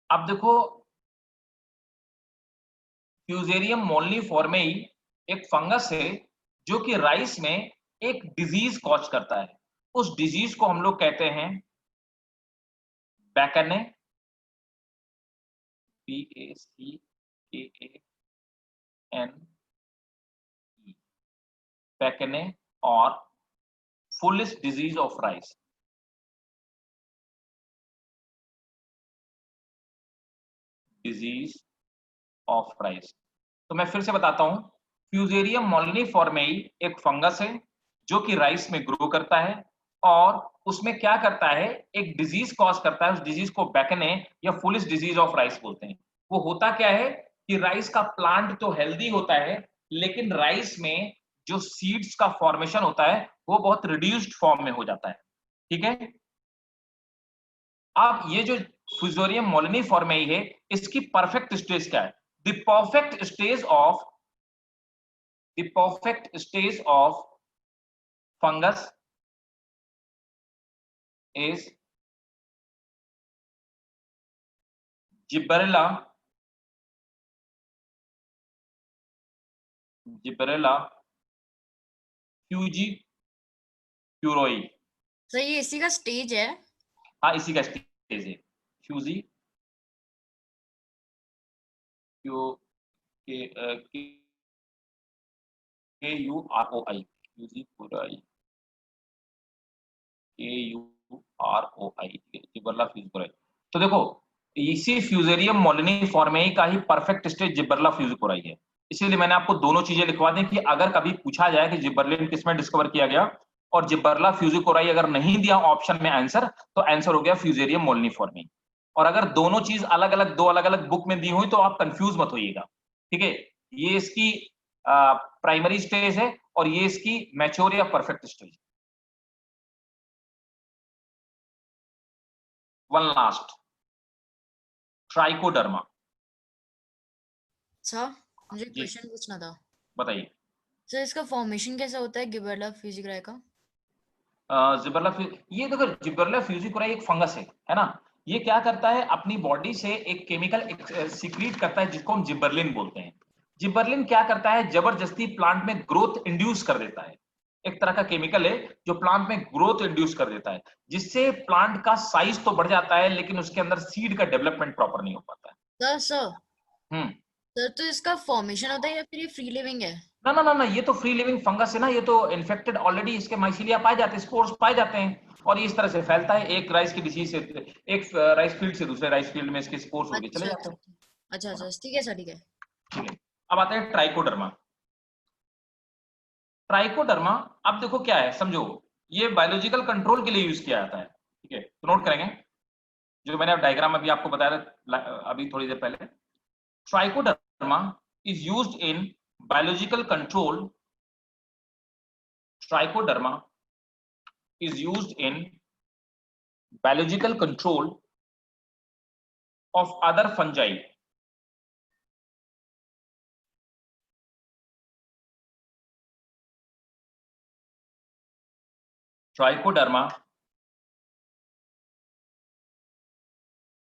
अब देखो फ्यूजेरियम मोलिनी फॉर्मेई एक फंगस है जो कि राइस में एक डिजीज कॉज करता है। उस डिजीज को हम लोग कहते हैं बैकने, BACKANE, बैकने, और foolish disease of rice. Disease of rice. तो मैं फिर से बताता हूं, फ्यूजेरियम मोलिनी फॉर्मेई एक फंगस है जो कि राइस में ग्रो करता है और उसमें क्या करता है, एक डिजीज कॉज करता है। उस डिजीज को बैकने या फुलिश डिजीज ऑफ राइस बोलते हैं। वो होता क्या है कि राइस का प्लांट तो हेल्दी होता है लेकिन राइस में जो सीड्स का फॉर्मेशन होता है वो बहुत रिड्यूस्ड फॉर्म में हो जाता है, ठीक है। अब ये जो फ्यूजेरियम मोलिनी फॉर्मेई है इसकी परफेक्ट स्टेज क्या है? The perfect stage of fungus is Gibberella fusicuroi। Sir ये इसी का स्टेज है? हाँ इसी का स्टेज है, फ्यूजी KUROI, फ्यूजिकुराई, KUROI, जिबरला फ्यूजिकुराई। तो देखो इसी फ्यूजेरियम मोलिनी फॉर्मेई का ही परफेक्ट स्टेज जिबरला फ्यूजिकुराई है। इसीलिए मैंने आपको दोनों चीजें लिखवा दी कि अगर कभी पूछा जाए कि जिबरलिन किसमें डिस्कवर किया गया और जिबरला फ्यूजिकुराई अगर नहीं दिया ऑप्शन में आंसर, तो आंसर हो गया फ्यूजेरियम मोलिनी फॉर्मेई। और अगर दोनों चीज अलग अलग, दो अलग अलग बुक में दी हुई तो आप कंफ्यूज मत होइएगा, ठीक है। ये इसकी प्राइमरी स्टेज है और ये इसकी मैच्योर या perfect stage. One last, trichoderma. Sir मुझे जी। क्वेश्चन पूछना था। बताइए। सर इसका फॉर्मेशन कैसा होता है गिबरेला फ्यूजिकुराई का? जिबरला ये देखो जिबरला फ्यूजिकुराई एक फंगस है ना। ये क्या करता है, अपनी बॉडी से एक केमिकल सीक्रेट करता है जिसको हम जिबरलिन बोलते हैं। जिबरलिन क्या करता है, जबरदस्ती प्लांट में ग्रोथ इंड्यूस कर देता है। एक तरह का केमिकल है जो प्लांट में ग्रोथ इंड्यूस कर देता है, जिससे प्लांट का साइज तो बढ़ जाता है लेकिन उसके अंदर सीड का डेवलपमेंट प्रॉपर नहीं हो पाता है। सर हम्म सर तो इसका फॉर्मेशन होता है या फिर ये फ्री लिविंग है? ना ना ना ना, ये तो फ्री लिविंग फंगस है ना। ये तो इन्फेक्टेड ऑलरेडी, इसके माइसीलिया पाए जाते हैं, स्पोर्स पाए जाते हैं और ये इस तरह से फैलता है। एक राइस की डिसीज से, एक राइस फील्ड से दूसरे राइस फील्ड में इसके स्पोर्स होके चले जाते हैं। अच्छा ठीक है सर, ठीक है। ठीक है, अब आते हैं ट्राइकोडर्मा। ट्राइकोडर्मा, अब देखो क्या है, समझो ये बायोलॉजिकल कंट्रोल के लिए यूज किया जाता है, ठीक है। तो नोट करेंगे जो मैंने डायग्राम अभी आपको बताया था अभी थोड़ी देर पहले। Trichoderma is used in biological control. Trichoderma is used in biological control of other fungi. Trichoderma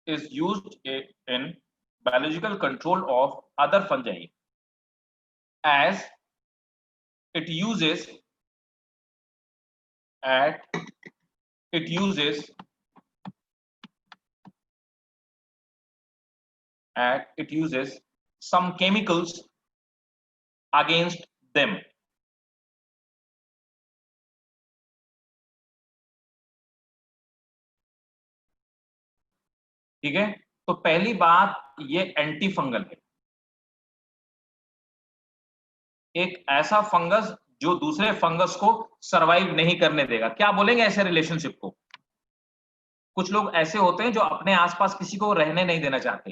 is used in biological control of other fungi as it uses some chemicals against them. ठीक है, तो पहली बात ये एंटी फंगल है, एक ऐसा फंगस जो दूसरे फंगस को सरवाइव नहीं करने देगा। क्या बोलेंगे ऐसे रिलेशनशिप को? कुछ लोग ऐसे होते हैं जो अपने आसपास किसी को रहने नहीं देना चाहते,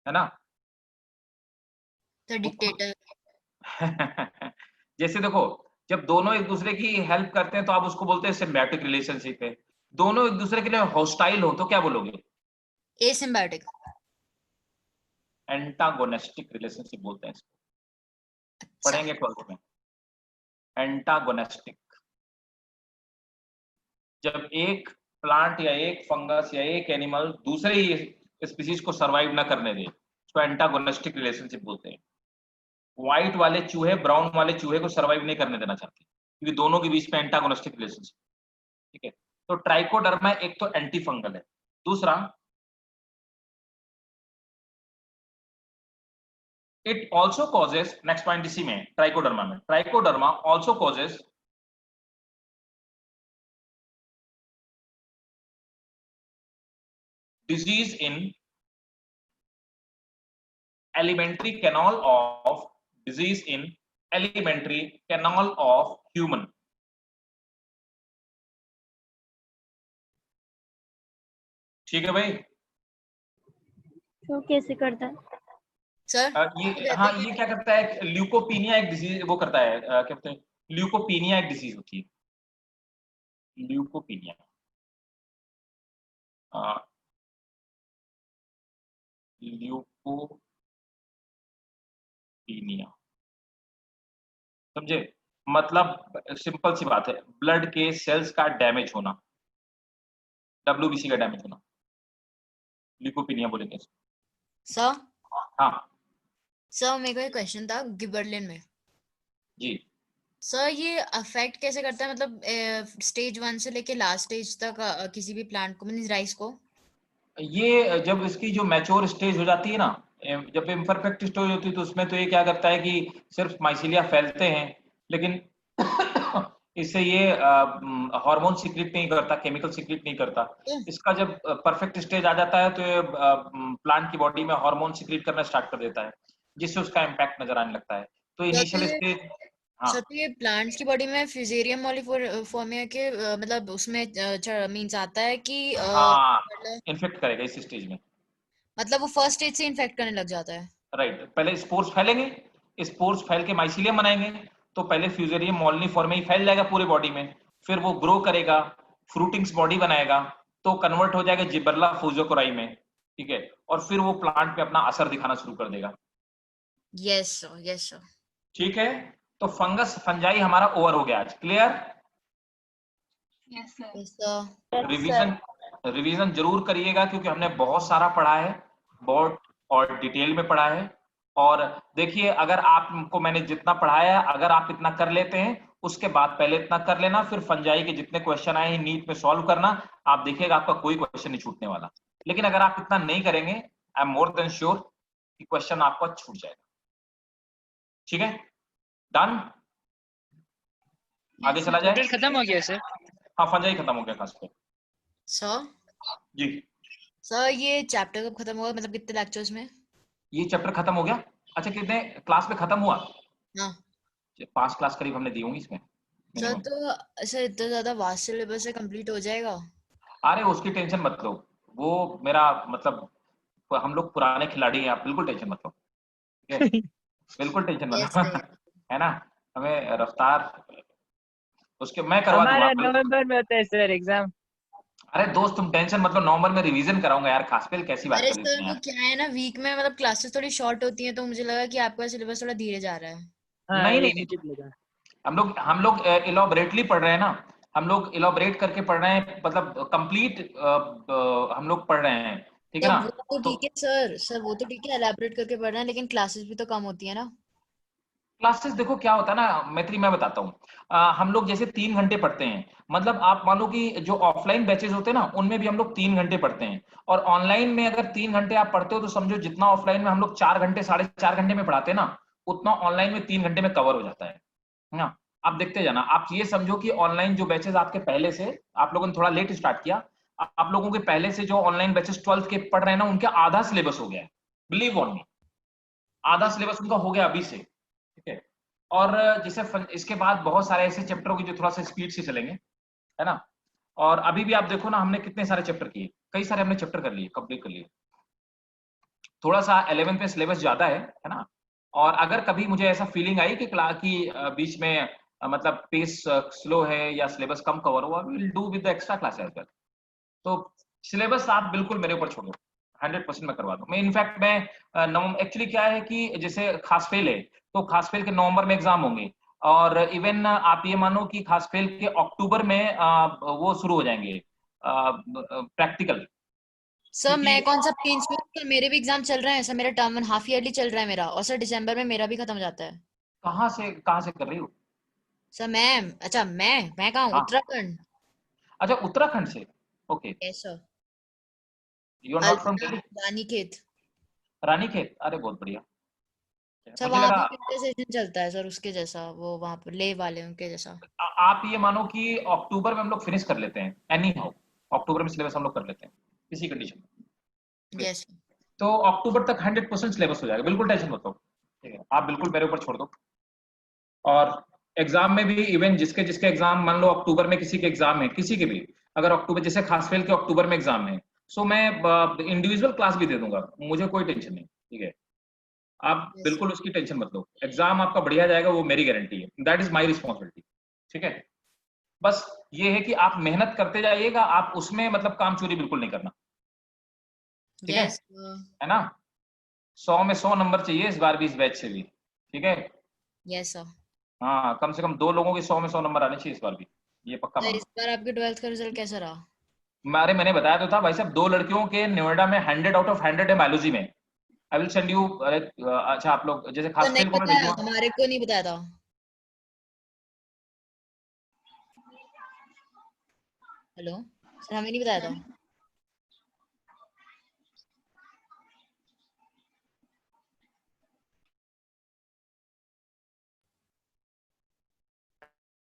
है ना? तो डिक्टेटर। जैसे देखो, जब दोनों एक दूसरे की हेल्प करते हैं तो आप उसको बोलते हैं सिम्बायोटिक रिलेशनशिप है। दोनों एक दूसरे के लिए हॉस्टाइल हो तो क्या बोलोगे? एसिम्बायोटिक। एंटागोनिस्टिक रिलेशनशिप बोलते हैं इसको, पढ़ेंगे 12th में। एंटागोनिस्टिक, जब एक प्लांट या एक फंगस या एक एनिमल दूसरे स्पीसीज को सरवाइव ना करने दे, उसको एंटागोनिस्टिक रिलेशनशिप बोलते हैं। व्हाइट वाले चूहे ब्राउन वाले चूहे को सरवाइव नहीं करने देना चाहते, क्योंकि दोनों के बीच में एंटागोनिस्टिक रिलेशनशिप। ठीक है, तो ट्राइकोडर्मा एक तो एंटी फंगल है। दूसरा, it also causes, next point इसी में ट्राइकोडर्मा में, trichoderma also causes disease in alimentary canal of disease in alimentary canal of human। ठीक है भाई? तो कैसे करता है? सर ये हाँ, ये क्या करता है, ल्यूकोपीनिया एक डिजीज वो करता है, क्या कहते हैं, ल्यूकोपीनिया एक डिजीज होती है, ल्यूकोपीनिया। ल्यूकोपीनिया, समझे? मतलब सिंपल सी बात है, ब्लड के सेल्स का डैमेज होना, डब्ल्यूबीसी का डैमेज होना, ल्यूकोपीनिया बोलेंगे इसको। सर हाँ सर मेरे को एक क्वेश्चन था गिबरलिन में। जी, सर ये अफेक्ट कैसे करता है, मतलब स्टेज 1 से लेके लास्ट स्टेज तक किसी भी प्लांट को, मींस राइस को? ये जब इसकी जो मैच्योर स्टेज हो जाती है ना, जब इम्परफेक्ट स्टेज होती है तो उसमें तो ये क्या करता है कि सिर्फ माइसीलिया फैलते हैं, लेकिन इससे ये हार्मोन सीक्रेट नहीं करता, केमिकल सीक्रेट नहीं करता। इसका जब परफेक्ट स्टेज आ जाता है तो ये प्लांट की बॉडी में हार्मोन सीक्रेट करना स्टार्ट कर देता है, जिससे उसका इम्पैक्ट नजर आने लगता है। तो इनिशियल स्टेज, हाँ सर तो ये प्लांट्स की बॉडी में फिजेरियम मॉलिफॉर्मिया के मतलब उसमें मींस आता है कि हाँ, इन्फेक्ट करेगा इस स्टेज में। मतलब वो फर्स्ट स्टेज से इन्फेक्ट करने लग जाता है। राइट, पहले स्पोर्स फैलेंगे, स्पोर्स फैल के माइसीलियम बनाएंगे, तो पहले फ्यूजेरियम मॉलिफॉर्म ही फैल जाएगा पूरे बॉडी में, फिर वो ग्रो करेगा, फ्रूटिंग्स बॉडी बनाएगा, तो कन्वर्ट हो जाएगा जिबरला फूजोकोराई में। ठीक है, और फिर वो प्लांट पे अपना असर दिखाना शुरू कर देगा। Yes sir, yes sir. ठीक है, तो फंगस फंजाई हमारा ओवर हो गया आज, clear? Yes, sir. Yes sir. Revision revision जरूर करिएगा, क्योंकि हमने बहुत सारा पढ़ा है, बहुत और डिटेल में पढ़ा है। और देखिए, अगर आपको मैंने जितना पढ़ाया, अगर आप इतना कर लेते हैं, उसके बाद पहले इतना कर लेना, फिर फंजाई के जितने क्वेश्चन आए हैं नीट में सॉल्व करना, आप देखिएगा आपका कोई क्वेश्चन नहीं छूटने वाला। लेकिन अगर आप इतना नहीं करेंगे, I am more than sure कि क्वेश्चन आपका छूट जाएगा। ठीक है, डन? आगे चला जाए। चैप्टर खत्म हो गया सर? हाँ, फंजाई खत्म हो गया खास पे सर। जी। सर ये चैप्टर कब खत्म होगा, मतलब कितने लेक्चर्स में? ये चैप्टर खत्म हो गया। अच्छा, कितने क्लास में खत्म हुआ? हाँ 5 क्लास करीब हमने दी होंगी इसमें सर। minimum। तो सर इतना ज्यादा वास्ट सिलेबस से कंप्लीट हो जाएगा? अरे उसकी टेंशन मत लो, वो मेरा मतलब, हम लोग पुराने खिलाड़ी हैं, आप बिल्कुल टेंशन मत लो। ठीक है, बिल्कुल टेंशन मत Yes, लो। sir. है ना, हमें रफ्तार उसके मैं करवा हमारा दूंगा। नवंबर में होता है सर एग्जाम। अरे दोस्त, तुम टेंशन मतलब, नवंबर में रिवीजन कराऊंगा यार, खासपेल कैसी बात अरे कर रही सर थी वो यार। क्या है ना, वीक में मतलब क्लासेस थोड़ी शॉर्ट होती हैं, तो मुझे लगा कि आपका सिलेबस थोड़ा धीरे जा रहा है। हाँ नहीं ये नहीं, मुझे भी लगा। हम लोग इलॉबरेटली पढ़ रहे हैं ना, हम लोग इलॉबरेट करके पढ़ रहे हैं, मतलब कंप्लीट हम लोग पढ़ रहे हैं। ठीक है सर ना? वो तो ठीक है सर वो तो ठीक है, एलैबोरेट करके पढ़ रहे हैं, लेकिन क्लासेस भी तो कम होती है ना। क्लासेस देखो क्या होता है ना मैत्री, मैं बताता हूँ। हम लोग जैसे 3 घंटे पढ़ते हैं, मतलब आप मान लो कि जो ऑफलाइन बैचेस होते हैं ना, उनमें भी हम लोग 3 घंटे पढ़ते हैं, और ऑनलाइन में अगर 3 घंटे आप पढ़ते हो तो समझो जितना ऑफलाइन में हम लोग 4 घंटे 4.5 घंटे में पढ़ाते हैं ना, उतना ऑनलाइन में 3 घंटे में कवर हो जाता है ना। आप देखते जाना, आप ये समझो कि ऑनलाइन जो बैचेस आपके पहले से, आप लोगों ने थोड़ा लेट स्टार्ट किया, आप लोगों के पहले से जो ऑनलाइन बैचेस 12th के पढ़ रहे हैं ना, उनके आधा सिलेबस हो गया है, बिलीव ऑन मी, आधा सिलेबस उनका हो गया अभी से। ठीक है, और जैसे इसके बाद बहुत सारे ऐसे चैप्टर होंगे जो थोड़ा सा स्पीड से चलेंगे, है ना। और अभी भी आप देखो ना, हमने कितने सारे चैप्टर किए, कई सारे हमने चैप्टर कर लिए, कंप्लीट कर लिए। थोड़ा सा 11th में सिलेबस ज्यादा है ना। और अगर कभी मुझे ऐसा फीलिंग आई कि क्लास की बीच में मतलब पेस स्लो है या सिलेबस कम कवर हुआ, will do with the extra class as well. तो सिलेबस आप बिल्कुल मेरे ऊपर छोड़ो, 100% मैं करवा दूं। मैं इनफैक्ट मैं एक्चुअली क्या है कि जैसे खास फेल है, तो खास फेल के नवंबर में एग्जाम होंगे, और इवन आप ये मानो कि खास फेल के अक्टूबर में वो शुरू हो जाएंगे प्रैक्टिकल। सर मैं कौन सा चेंज में, सर मेरे भी एग्जाम चल रहे हैं सर, मेरा टर्म 1/2 ईयरली चल रहा है मेरा, और सर दिसंबर में मेरा भी खत्म हो जाता है। कहाँ से कर रही हो? सर मैं कहाँ हूँ, हाँ, उत्तराखंड। अच्छा उत्तराखंड से, okay. Yes sir. You are not from Delhi? Ranikhet. Ranikhet, अरे बहुत बढ़िया। सर मुझे वहां लगा पे विंटर सेशन चलता है सर, उसके जैसा, वो वहां पर ले वाले उनके जैसा। आप ये मानो कि अक्टूबर में हम लोग फिनिश कर लेते हैं, एनी हाउ अक्टूबर में सिलेबस हम लोग कर लेते हैं किसी कंडीशन में। यस। तो अक्टूबर तक 100% सिलेबस हो जाएगा, बिल्कुल टेंशन मत लो, ठीक है। आप बिल्कुल मेरे ऊपर छोड़ दो। और एग्जाम में भी इवन जिसके जिसके एग्जाम मान लो अक्टूबर में किसी के एग्जाम है, किसी के भी अगर अक्टूबर, जैसे खास फेल के अक्टूबर में एग्जाम है, सो मैं इंडिविजुअल क्लास भी दे दूंगा, मुझे कोई टेंशन नहीं, ठीक है। आप यस सर। बिल्कुल उसकी टेंशन मत लो, एग्जाम आपका बढ़िया जाएगा, वो मेरी गारंटी है, दैट इज माई रिस्पॉन्सिबिलिटी, ठीक है। बस ये है कि आप मेहनत करते जाइएगा, आप उसमें मतलब काम चोरी बिल्कुल नहीं करना, ठीक यस सर। है ना। 100 में 100 नंबर चाहिए इस बार भी इस बैच से भी, ठीक है। Yes sir. हाँ, कम से कम 2 लोगों के 100 में 100 नंबर आने चाहिए इस बार भी, ये पक्का सर मान इस लो। बार आपके 12th का रिजल्ट कैसा रहा? मैंने बताया तो था भाई साहब, 2 लड़कियों के नोएडा में 100 आउट ऑफ 100 है बायोलॉजी में। I will send you. अच्छा आप लोग जैसे सर खास नहीं फेल को मैं बताया, भेजूंगा। हमारे को नहीं बताया था। हेलो सर, हमें नहीं बताया था।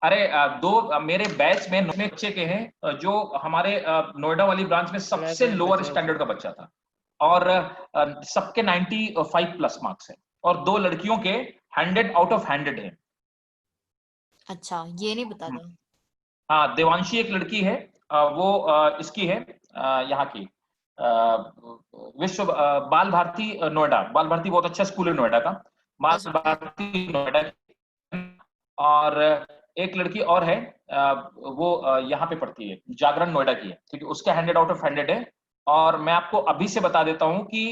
अरे मेरे बैच में बच्चे के हैं जो हमारे नोएडा वाली ब्रांच में सबसे लोअर स्टैंडर्ड का बच्चा था, और सबके 95 प्लस मार्क्स है, और 2 लड़कियों के 100 आउट ऑफ 100 है। अच्छा, ये नहीं पता था। हाँ, देवांशी एक लड़की है, वो इसकी है यहाँ की विश्व बाल भारती नोएडा, बाल भारती बहुत अच्छा स्कूल है नोएडा का, बस बाल भारती नोएडा की। और एक लड़की और है, वो यहाँ पे पढ़ती है, जागरण नोएडा की है, ठीक है, उसके 100 आउट ऑफ 100 है। और मैं आपको अभी से बता देता हूँ कि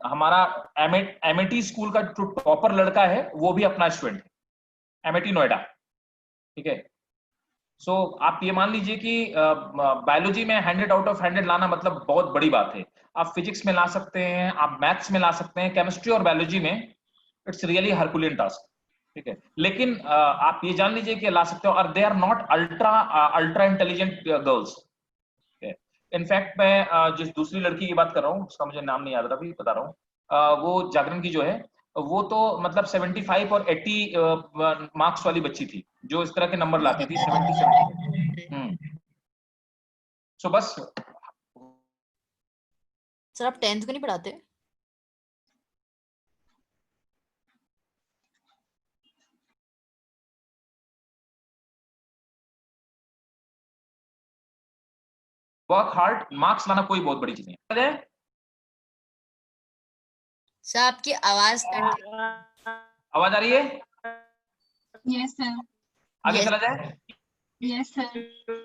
हमारा एमएटी स्कूल का जो टॉपर लड़का है वो भी अपना स्टूडेंट है, एमएटी नोएडा, ठीक है। सो आप ये मान लीजिए कि बायोलॉजी में 100 आउट ऑफ 100 लाना मतलब बहुत बड़ी बात है। आप फिजिक्स में ला सकते हैं, आप मैथ्स में ला सकते हैं, केमिस्ट्री और बायोलॉजी में इट्स रियली हरकुलियन टास्क, ठीक है। लेकिन आप ये जान लीजिए कि ला सकते हो, और they are not ultra intelligent girls. In fact मैं जिस दूसरी लड़की की बात कर रहा हूँ, उसका मुझे नाम नहीं याद रहा, अभी बता रहा हूँ, वो जागरण की जो है, वो तो मतलब 75 और 80 मार्क्स वाली बच्ची थी, जो इस तरह के नंबर लाती थी, 70। सो बस सर आप 10th को नहीं पढ़ाते? वर्क हार्ड, मार्क्स लाना कोई बहुत बड़ी चीज नहीं है। सर आपकी आवाज आवाज आ रही है? Yes, sir. आगे यस चला जाए, Yes, sir.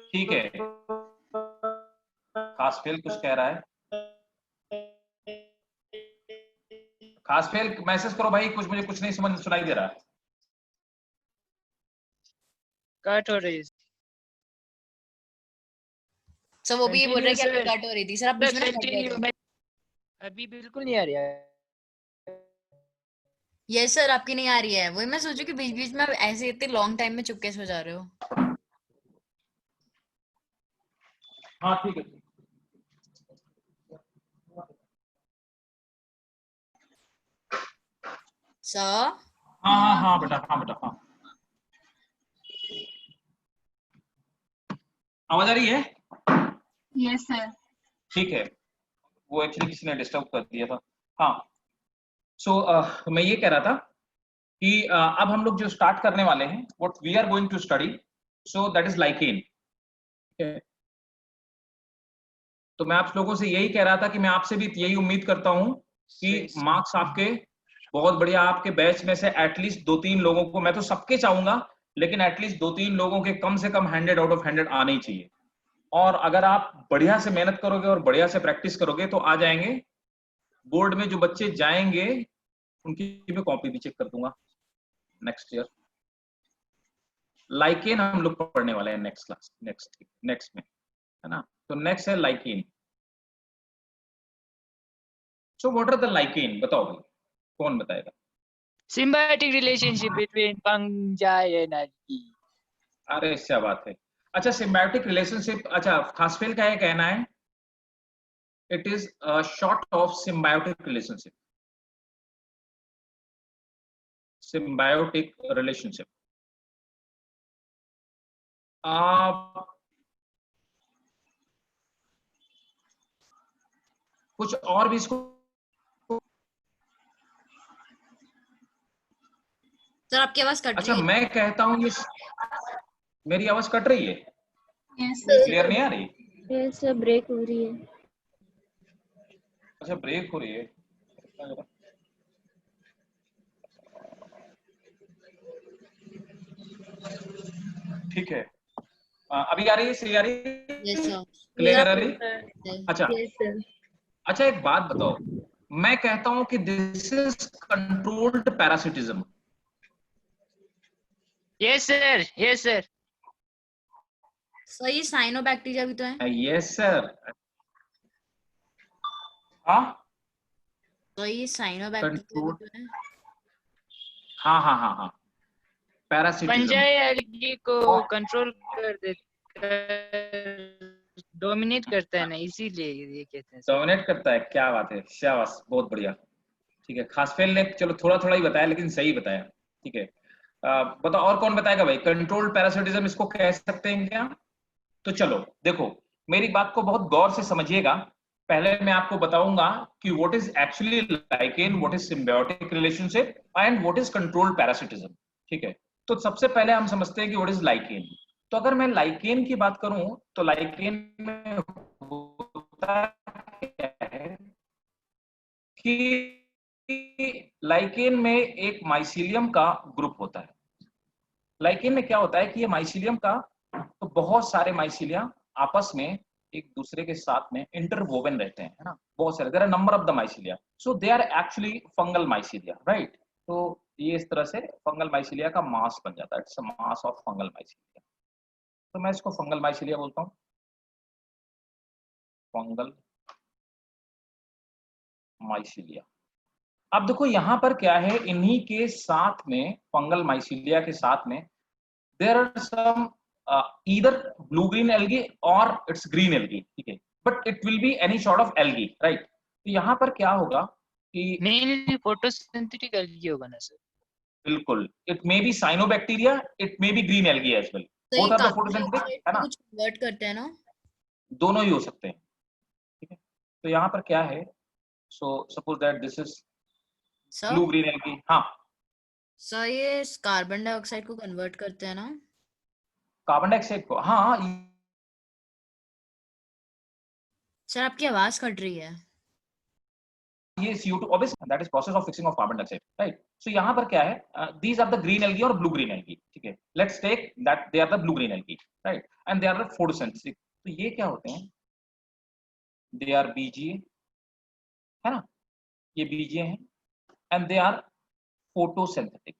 ठीक है। खास फेल कुछ कह रहा है, खास फेल मैसेज करो भाई, कुछ मुझे कुछ नहीं समझ सुनाई दे रहा है। कट हो रही है सर, वो भी ये बोल रहा है कि Continue, आपकी sir. कट हो रही थी सर, आप बीच में ना कट गए कंटिन्यू, थे। मैं अभी बिल्कुल नहीं आ रही है। यस सर, आपकी नहीं आ रही है, वही मैं सोचू कि बीच बीच में आप ऐसे इतने लॉन्ग टाइम में चुपके से हो जा रहे हो। हाँ ठीक है। सर हाँ हाँ हाँ बेटा, हाँ बेटा, हाँ आवाज आ रही है? Yes, sir. ठीक है, वो एक्चुअली किसी ने डिस्टर्ब कर दिया था। हाँ, सो मैं ये कह रहा था कि अब हम लोग जो स्टार्ट करने वाले हैं, what we are going to study, so that is lichen. तो मैं आप लोगों से यही कह रहा था कि मैं आपसे भी यही उम्मीद करता हूं कि मार्क्स आपके बहुत बढ़िया, आपके बैच में से एटलीस्ट 2-3 लोगों को, मैं तो सबके चाहूंगा, लेकिन एटलीस्ट 2-3 लोगों के कम से कम 100 आउट ऑफ 100 आने ही चाहिए। और अगर आप बढ़िया से मेहनत करोगे और बढ़िया से प्रैक्टिस करोगे तो आ जाएंगे। बोर्ड में जो बच्चे जाएंगे उनकी मैं कॉपी भी चेक कर दूंगा नेक्स्ट ईयर। लाइकेन हम लोग पढ़ने वाले हैं नेक्स्ट क्लास, नेक्स्ट में, है ना। तो नेक्स्ट है lichen. So what are the lichen, बताओ भाई, कौन बताएगा? Symbiotic relationship between fungi and algae. अरे क्या बात है। अच्छा, सिम्बायोटिक रिलेशनशिप, अच्छा खासफेल का ये कहना है it is short of symbiotic relationship. Symbiotic relationship कुछ और भी इसको, सर आपकी आवाज कट अच्छा रही है। मैं कहता हूँ ये, मेरी आवाज कट रही है, Yes, sir. क्लियर नहीं आ रही? यस सर, ब्रेक हो रही है। अच्छा ब्रेक हो रही है, ठीक है। अभी आ रही है, सही आ रही है, यस सर। क्लियर आ रही है? अच्छा यस सर। अच्छा, एक बात बताओ, मैं कहता हूं कि this is controlled parasitism. Yes, sir. Yes, sir. Sir ये साइनोबैक्टीरिया भी तो है। Yes sir. हाँ सर ये साइनोबैक्टीरिया भी तो है। हाँ हाँ हाँ हाँ, पैरासिटिज्म। Fungi algae को कंट्रोल कर देता, डोमिनेट करता है ना, इसीलिए ये कहते हैं sir. डोमिनेट करता है, क्या बात है, शाबाश, बहुत बढ़िया। ठीक है, खासफेल ने चलो थोड़ा थोड़ा ही बताया लेकिन सही बताया। ठीक है, बताओ और कौन बताएगा भाई, कंट्रोल्ड पैरासिटिज्म इसको कह सकते हैं क्या? तो चलो देखो, मेरी बात को बहुत गौर से समझिएगा। पहले मैं आपको बताऊंगा कि what is actually lichen, what is symbiotic relationship and what is controlled parasitism. ठीक है, तो सबसे पहले हम समझते हैं कि व्हाट इज लाइकेन। तो अगर मैं लाइकेन की बात करूं तो लाइकेन में होता क्या है कि लाइकेन में एक माइसीलियम का ग्रुप होता है। लाइकेन में क्या होता है कि ये माइसीलियम का, तो बहुत सारे माइसीलिया आपस में एक दूसरे के साथ में इंटरवोवन रहते हैं, है ना, बहुत सारे, there are number of the mycelia, so they are actually fungal mycelia, right. तो ये इस तरह से फंगल माइसीलिया का मास बन जाता है, it's a mass of fungal mycelia. तो मैं इसको फंगल माइसीलिया बोलता हूँ, फंगल माइसीलिया। अब देखो यहाँ पर क्या है, इन्हीं के साथ में, फंगल माइसीलिया के साथ में there are some either blue green algae or it's green algae, ठीक है, but it will be any sort of algae, right। तो यहाँ पर क्या होगा कि Mainly photosynthetic algae होगा ना sir? बिल्कुल, it may be cyanobacteria, it may be green algae as well, तो ये both are the carbon photosynthetic, dioxide है को ना, कुछ कन्वर्ट करते हैं ना। दोनों ही हो सकते हैं। ठीक है, तो यहाँ पर क्या है, so suppose that this is sir blue green algae, हाँ सर ये कार्बन डाइऑक्साइड को कन्वर्ट करते हैं ना। कार्बन डाइऑक्साइड को, हाँ सर आपकी आवाज कट रही है। ये CO2 obviously that is process of fixing of carbon dioxide, right। so यहाँ पर क्या है, these are the green algae और blue green algae, ठीक है, let's take that they are the blue green algae, right, and they are the photosynthetic। तो ये क्या होते हैं, they are BGA, है ना, ये BGA हैं, and they are photosynthetic।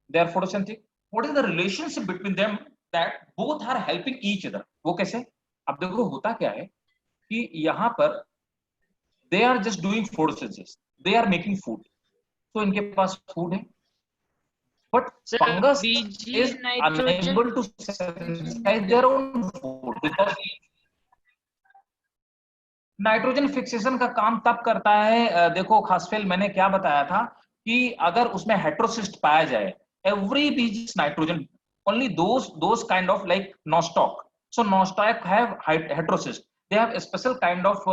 they are photosynthetic। what is the relationship between them, that both are helping each other, वो कैसे? अब देखो होता क्या है कि यहाँ पर they are just doing photosynthesis, they are making food, तो इनके पास फूड है, but Sir, fungus BG is nitrogen unable to synthesize their own food because nitrogen fixation का काम तब करता है, देखो खासफेल मैंने क्या बताया था कि अगर उसमें हेट्रोसिस्ट पाया जाए, एवरी बीज nitrogen, only those kind of like nostoc, so nostoc have heterocyst, they have a special kind of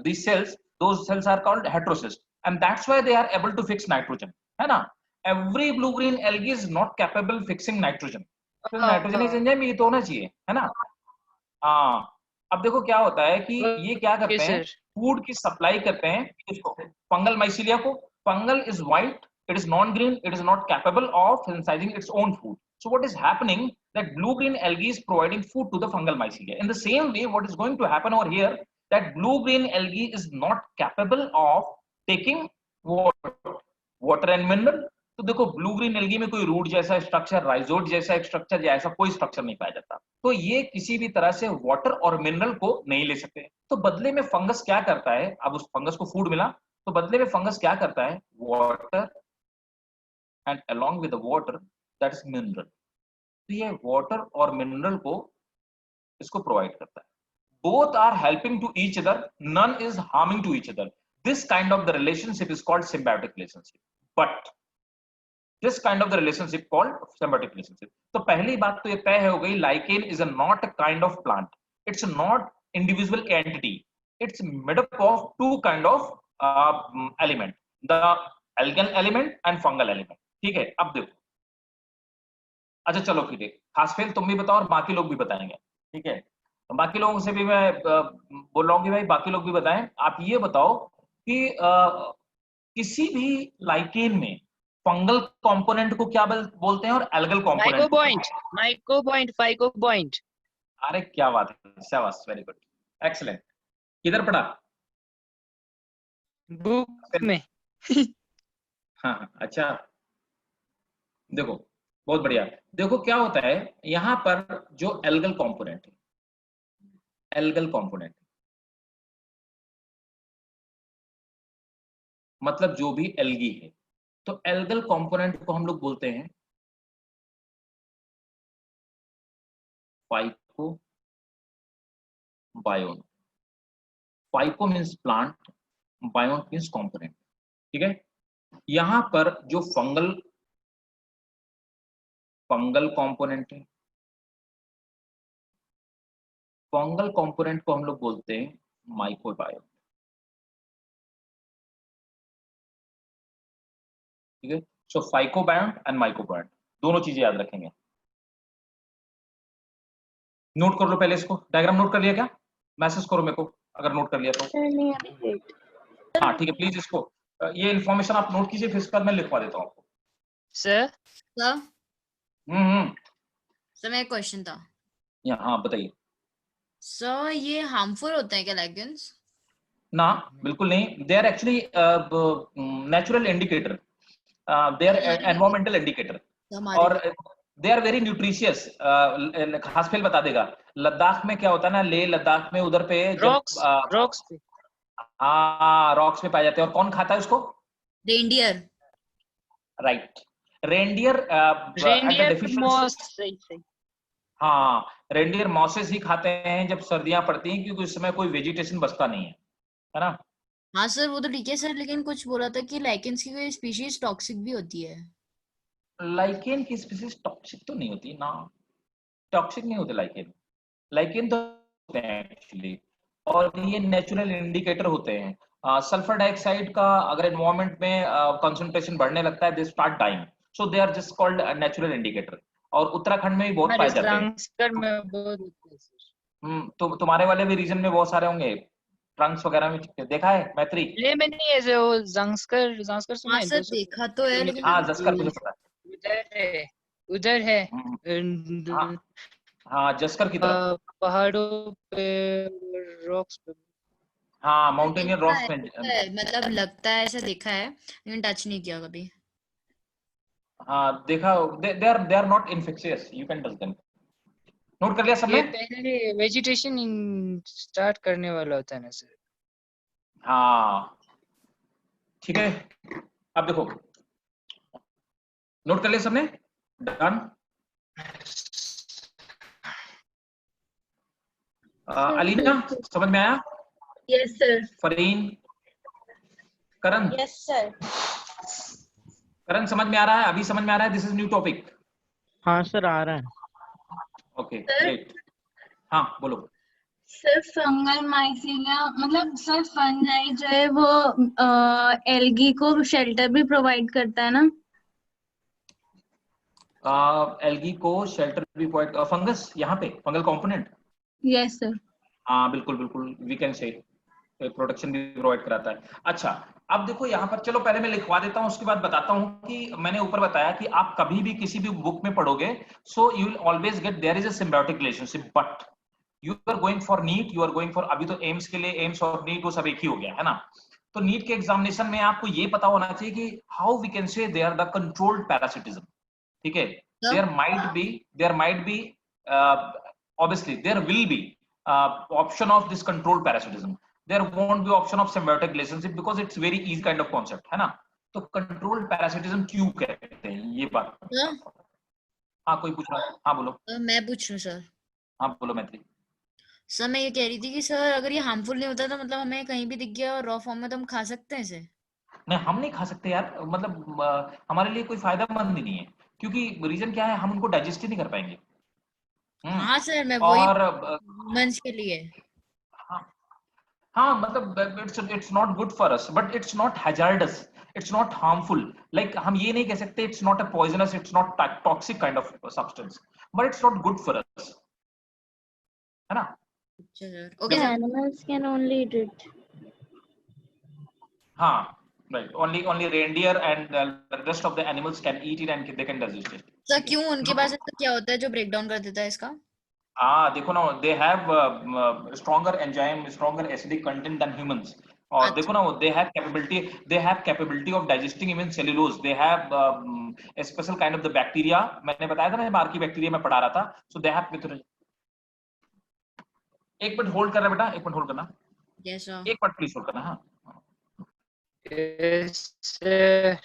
these cells. Those cells are called heterocysts, and that's why they are able to fix nitrogen, है ना? Every blue green algae is not capable fixing nitrogen. तो नाइट्रोजनस एंजाइम ये तो होना चाहिए, है ना? हाँ, अब देखो क्या होता है कि ये क्या करते हैं, फूड की सप्लाई करते हैं किसको? फंगल माइसीलिया को. Fungal is white, it is non-green, it is not capable of synthesizing its own food. So what is happening, that blue-green algae is providing food to the fungal mycelia. In the same way, what is going to happen over here, that blue-green algae is not capable of taking water and mineral. तो देखो ब्लू ग्रीन एल्गी में कोई रूट जैसा स्ट्रक्चर, राइजोट जैसा एक स्ट्रक्चर या ऐसा कोई स्ट्रक्चर नहीं पाया जाता. तो ये किसी भी तरह से वाटर और मिनरल को नहीं ले सकते. तो बदले में फंगस क्या करता है, अब उस फंगस को फूड मिला, तो बदले में फंगस क्या करता है, water and along with the water, that is mineral. तो ये water और mineral को इसको provide करता है. Both are helping to each other, none is harming to each other. This kind of the relationship is called symbiotic relationship. But this kind of the relationship called symbiotic relationship. तो पहली बात तो ये तय हो गई, lichen is a not a kind of plant. It's not individual entity. It's made up of two kind of element, the algal element and fungal element. ठीक है, अब देखो. अच्छा चलो फिर खासफेल तुम भी बताओ और बाकी लोग भी बताएंगे. ठीक है, तो बाकी लोगों से भी मैं बोल रहा हूँ कि भाई बाकी लोग भी बताएं. आप ये बताओ कि किसी भी लाइकेन में फंगल कंपोनेंट को क्या बोलते हैं और एल्गल कंपोनेंट? फाइकोपॉइंट. अरे क्या बात है, शाबाश, वेरी गुड, एक्सीलेंट. किधर पढ़ा? बुक में. हाँ, अच्छा देखो, बहुत बढ़िया. देखो क्या होता है यहाँ पर, जो एल्गल कंपोनेंट है, एल्गल कंपोनेंट मतलब जो भी एल्गी है, तो एल्गल कंपोनेंट को हम लोग बोलते हैं phyco biont. Phyco means plant, biont means component. ठीक है, यहां पर जो फंगल कंपोनेंट है, फंगल कंपोनेंट को हम लोग बोलते हैं माइक्रोबायोम. ठीक है, सो फाइकोबायोम एंड माइक्रोबायोम दोनों चीजें याद रखेंगे. नोट कर लो पहले इसको. डायग्राम नोट कर लिया क्या? मैसेज करो मेरे को अगर नोट कर लिया तो. हाँ ठीक है, प्लीज इसको ये इन्फॉर्मेशन आप नोट कीजिए, फिर इसके बाद मैं लिखवा देता हूँ आपको. सर सर मेरा क्वेश्चन था. हाँ बताइए. सर ये हार्मफुल होते हैं क्या लाइकेंस? ना, बिल्कुल नहीं. They are actually natural indicator, they are environmental indicator, और दे आर वेरी न्यूट्रिशियस. खासफेल बता देगा, लद्दाख में क्या होता है ना, लेह लद्दाख में उधर पे रॉक्स पे. हाँ, रॉक्स में पाए जाते हैं. और कौन खाता है उसको? रेंडियर. Right, reindeer moss. सही. हाँ, रेंडियर मॉसेस ही खाते हैं जब सर्दियां पड़ती हैं, क्योंकि उस समय कोई वेजिटेशन बचता नहीं है ना? हाँ सर वो तो ठीक है सर, लेकिन कुछ बोला था कि लाइकेंस की कोई स्पीशीज टॉक्सिक भी होती है. लाइकेन की स्पीशीज टॉक्सिक तो नहीं होती ना, टॉक्सिक नहीं होते लाइकेन. लाइकेन तो होते हैं एक्चुअली, और ये नेचुरल इंडिकेटर होते हैं. सल्फर डाइऑक्साइड का अगर एनवायरनमेंट में कंसंट्रेशन बढ़ने लगता है, they start dying, so they are just called natural indicator. और उत्तराखंड में भी बहुत पाए जाते हैं. तो तुम्हारे वाले भी रीजन में बहुत सारे होंगे, ट्रंक्स वगैरह में देखा है मैत्री? ले में नहीं है जो ज़ंस्कर सुना है? सर देखा तो है, लेकिन हाँ जस्कर मुझे पता है, उधर है. हाँ जस्कर की तरफ, पहाड़ों पे, रॉक्स पे. हाँ माउंटेनियर रॉक्स में, मतलब लगता है ऐसा देखा है, लेकिन टच नहीं किया कभी. हाँ देखा, they are not infectious, you can touch them. Note कर लिया सबने? ये पहले वेजिटेशन स्टार्ट करने वाला होता है ना सर. हाँ ठीक है, अब देखो, नोट कर लिया सबने? डन. अलीना समझ में आया? Yes sir. Fareen, Karan? Yes sir. Karan समझ में आ रहा है? अभी समझ में आ रहा है? This is new topic. हाँ सर आ रहा है. Okay great. हाँ बोलो. सर फंगल माइसीलिया मतलब सर फंजाई जो है वो एल्गी को शेल्टर भी प्रोवाइड करता है ना? एल्गी को शेल्टर भी प्रोवाइड, फंगस यहाँ पे फंगल कंपोनेंट, यस सर। हाँ बिल्कुल बिल्कुल, वी कैन से प्रोटेक्शन भी प्रोवाइड कराता है। अच्छा, अब देखो यहाँ पर, चलो पहले मैं लिखवा देता हूँ, उसके बाद बताता हूँ कि मैंने ऊपर बताया कि आप कभी भी किसी भी बुक में पढ़ोगे, so you will always get there is a symbiotic relationship, but you are going for NEET, you are going for, अभी तो एम्स के लिए एम्स और नीट वो सब एक ही हो गया है ना। तो नीट के एग्जामिनेशन में आपको ये पता होना चाहिए कि how we can say they are the controlled parasitism, ठीक है। Sir there might be obviously there will be option of this controlled parasitism, there won't be option of symbiotic relationship because it's very easy kind of concept है ना। तो कंट्रोल्ड पैरासिटिज्म क्यों कहते हैं ये बात, सर हाँ कोई पूछ रहा है, हाँ बोलो, मैं पूछ रही हूँ सर। हाँ बोलो मैत्री। सर मैं ये कह रही थी कि सर अगर ये हार्मफुल नहीं होता तो मतलब हमें कहीं भी दिख गया और रॉ फॉर्म में तो हम खा सकते हैं इसे? नहीं हम नहीं खा सकते यार, मतलब हमारे लिए कोई फायदेमंद ही नहीं है, क्योंकि रीजन क्या है, हम उनको डाइजेस्ट ही नहीं कर पाएंगे। हाँ सर मैं वही और मंच के लिए। हाँ, हाँ मतलब it's not good for us, but it's not hazards, it's not harmful, like हम ये नहीं कह सकते it's not a poisonous, it's not toxic kind of substance, but it's not good for us, है ना। अच्छा sir, okay The sir. animals can only eat it. हाँ right, only reindeer and the rest of the animals can eat it and they can digest it। Sir क्यों उनके No, पास ऐसा क्या होता है जो ब्रेक डाउन कर देता है इसका? देखो ना, they have stronger enzyme, stronger acidic content then humans, और देखो अच्छा ना वो they have capability of digesting even cellulose, they have a special kind of the bacteria, मैंने बताया था ना बार की बैक्टीरिया में पढ़ा रहा था, so they have, एक मिनट होल्ड करना बेटा, एक मिनट होल्ड करना, यस सर। एक मिनट प्लीज होल्ड करना, हाँ। Yes, sir.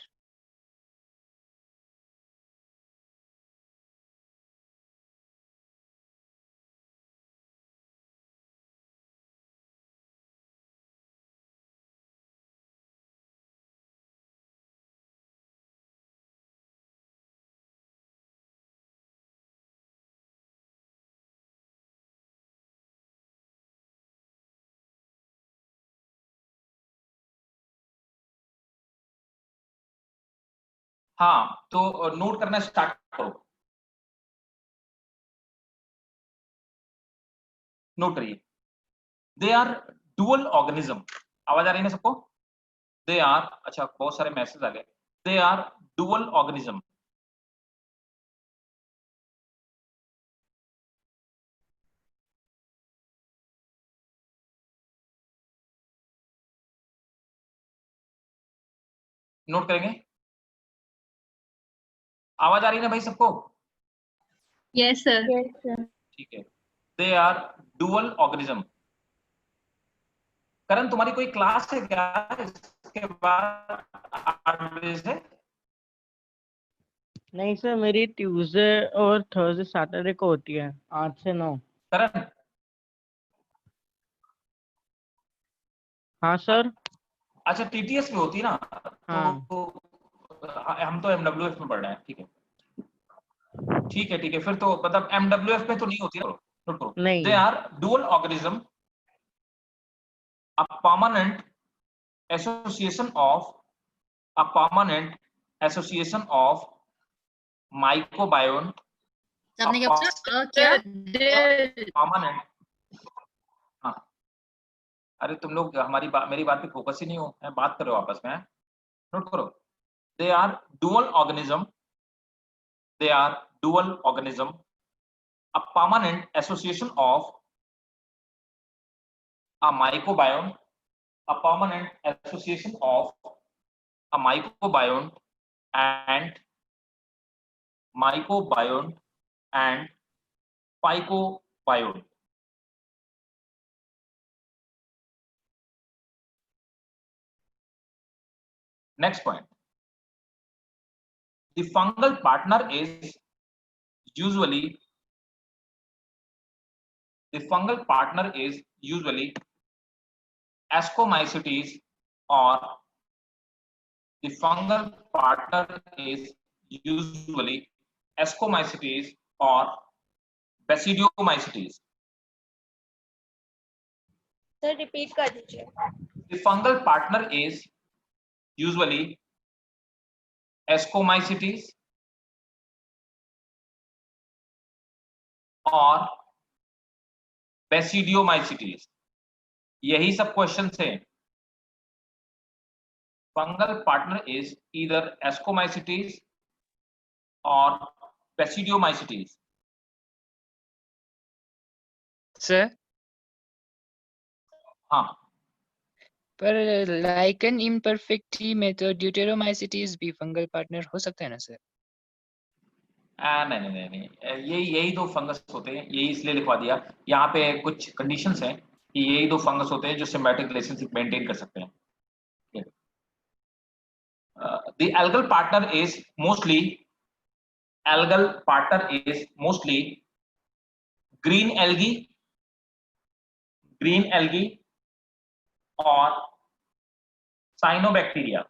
हाँ तो नोट करना स्टार्ट करो, नोट करिए, दे आर डुअल ऑर्गेनिज्म, आवाज आ रही है ना सबको, दे आर, अच्छा बहुत सारे मैसेज आ गए, they are dual organism, note करेंगे, आवाज आ रही है ना भाई सबको, यस सर। Yes, sir. ठीक है, दे आर डुअल ऑर्गेनिज्म। करण तुम्हारी कोई क्लास है क्या इसके बाद 8 बजे से? नहीं सर, मेरी ट्यूसडे और थर्सडे सैटरडे को होती है 8 से 9। करण हाँ सर। अच्छा टीटीएस में होती है ना, हाँ तो हम तो एमडब्ल्यूएफ में पढ़ रहे हैं, ठीक है ठीक है ठीक है, फिर तो मतलब एमडब्ल्यूएफ में तो नहीं होती ना, नोट करो, नहीं। They are dual organism, a permanent association of a permanent association of microbiome, तो a आपने क्या पूछा? क्या? permanent, हाँ अरे तुम लोग हमारी मेरी बात पे फोकस ही नहीं हो, मैं बात कर रहे हो आपस में, नोट करो, they are dual organism, they are dual organism, a permanent association of a microbiome, a permanent association of a microbiome and microbiome and phycobiome. Next point, the fungal partner is usually Ascomycetes, or the fungal partner is usually Ascomycetes or Basidiomycetes. Sir repeat कर दीजिए। The fungal partner is usually Ascomycetes और Basidiomycetes। यही सब क्वेश्चन है। Fungal partner is either Ascomycetes or Basidiomycetes। Sir हाँ, पर लाइकन इम्परफेक्टी में तो ड्यूटेरोमाइसिटीज भी फंगल पार्टनर हो सकता है ना सर? नहीं नहीं नहीं नहीं, यही दो फंगस होते हैं, यही इसलिए लिखवा दिया। यहाँ पे कुछ कंडीशंस हैं कि यही दो फंगस होते हैं जो सिम्बायोटिक रिलेशनशिप मेंटेन कर सकते हैं। The algal partner is mostly green algae और cyanobacteria।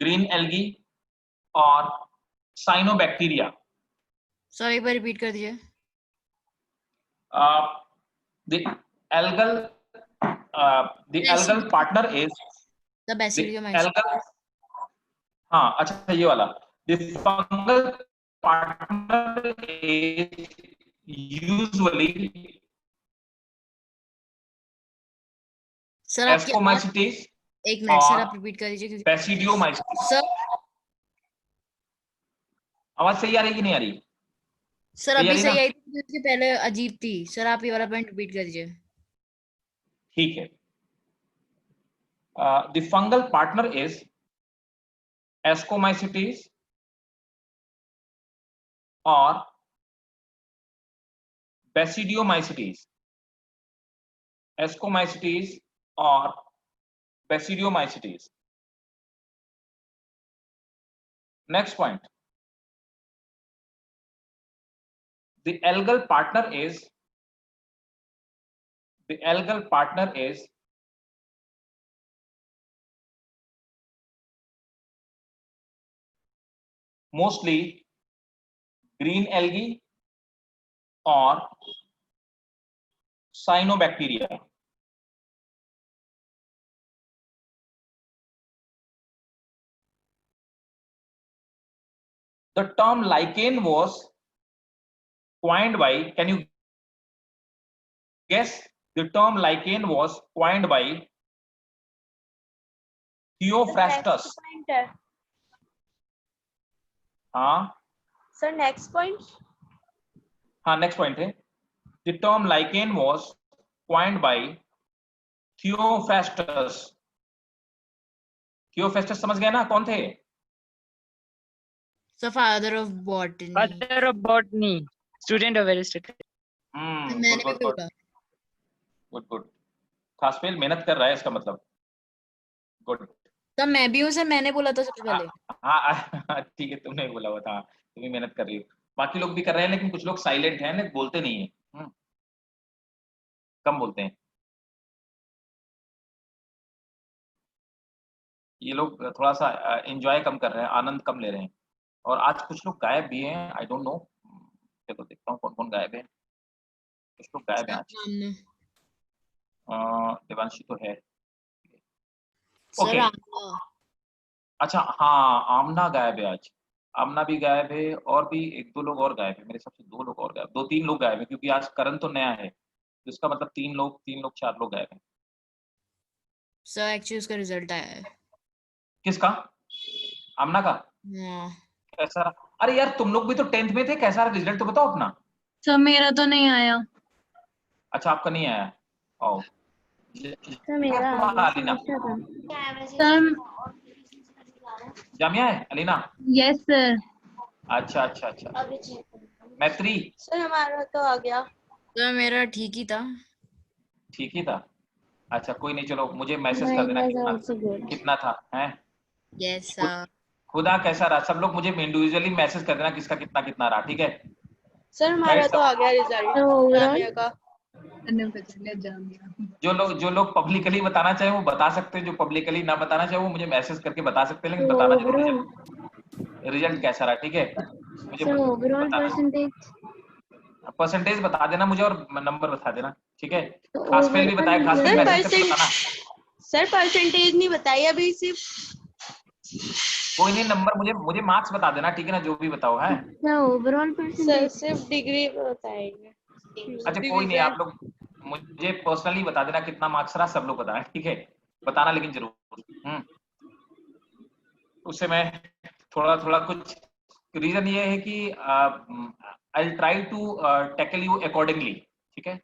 ग्रीन एल्गी और साइनोबैक्टीरिया। सर एक बार रिपीट कर दीजिए। The algal partner is the the बेसिडियोमाइसिस। algal, हाँ अच्छा ये वाला। The fungal partner is usually sir आपकी आवाज, Ascomycetes एक मिनट सर और आप रिपीट कर दीजिए क्योंकि Basidiomycetes। सर आवाज सही आ रही कि नहीं आ रही? सर सही आ अभी रही सही ना? आई थी, उसके पहले अजीब थी। सर आप ये वाला पॉइंट रिपीट कर दीजिए। ठीक है। The fungal partner is Ascomycetes और Basidiomycetes। Ascomycetes और Basidiomycetes। Next point. The algal partner is mostly green algae और cyanobacteria। The term lichen was coined by, can you guess? The term lichen was coined by Theophrastus। हाँ सर नेक्स्ट पॉइंट। हाँ, next point है। The term lichen was coined by Theophrastus। Theophrastus समझ गए ना कौन थे? Sir father of botany. Father of botany, student of Aristotle. मैंने भी गुड बोला। गुड। खासफेल मेहनत कर रहा है इसका मतलब। गुड। सर मैं भी हूँ सर, मैंने बोला था सबसे पहले। हाँ ठीक है, तुमने बोला हुआ था, तुम भी मेहनत कर रही हो। बाकी लोग भी कर रहे हैं लेकिन कुछ लोग साइलेंट हैं ना, बोलते नहीं है। कम बोलते हैं ये लोग, थोड़ा सा एंजॉय कम कर रहे हैं, आनंद कम ले रहे हैं। और आज कुछ लोग गायब भी हैं, आई डोंट नो। चलो देखता हूँ कौन कौन गायब है। कुछ लोग गायब हैं आज। देवांशी तो है। Sir okay. अच्छा हाँ, आमना गायब है आज। आमना भी गायब है और भी एक दो लोग और गायब है। मेरे हिसाब से दो लोग और गायब, 2-3 लोग गायब है क्योंकि आज करण तो नया है, तो इसका मतलब 3 लोग 4 लोग गायब हैं। सर एक्चुअली उसका रिजल्ट आया है। किसका? आमना का? हाँ। कैसा रहा? अरे यार तुम लोग भी तो 10th में थे, कैसा रहा रिजल्ट तो बताओ अपना। सर मेरा तो नहीं आया। अच्छा आपका नहीं आया। आओ सर मेरा अलीना, सर जामिया है अलीना? Yes sir. अच्छा। मैत्री? सर हमारा तो आ गया। सर मेरा ठीक ही था। ठीक ही था। अच्छा कोई नहीं, चलो मुझे मैसेज कर देना कितना था हैं। Yes sir. खुदा कैसा रहा, सब लोग मुझे इंडिविजुअली मैसेज कर देना किसका कितना कितना रहा, ठीक है? सर हमारा तो आ गया रिजल्ट जामिया का। जो लोग पब्लिकली बताना चाहे वो बता सकते हैं, जो पब्लिकली ना बताना चाहे वो मुझे मैसेज करके बता सकते हैं, लेकिन बताना जरूर रिजल्ट कैसा रहा, ठीक है? मुझे ओवरऑल बताना। परसेंटेज परसेंटेज बता देना मुझे और नंबर बता देना, ठीक है। तो खासफेल भी बताया, overall खासफेल सर मैसेज करके बताना। सर परसेंटेज नहीं बताई अभी, सिर्फ कोई नहीं, नंबर मुझे मार्क्स बता देना, ठीक है ना, जो भी बताओ है। क्या ओवरऑल सर परसेंटेज? सिर्फ डिग्री बताएंगे। अच्छा कोई नहीं, आप लोग मुझे पर्सनली बता देना कितना मार्क्स रहा, सब लोग बताना, ठीक है, बताना लेकिन जरूर। उससे मैं थोड़ा थोड़ा कुछ, रीजन ये है कि I try to tackle you accordingly, ठीक है,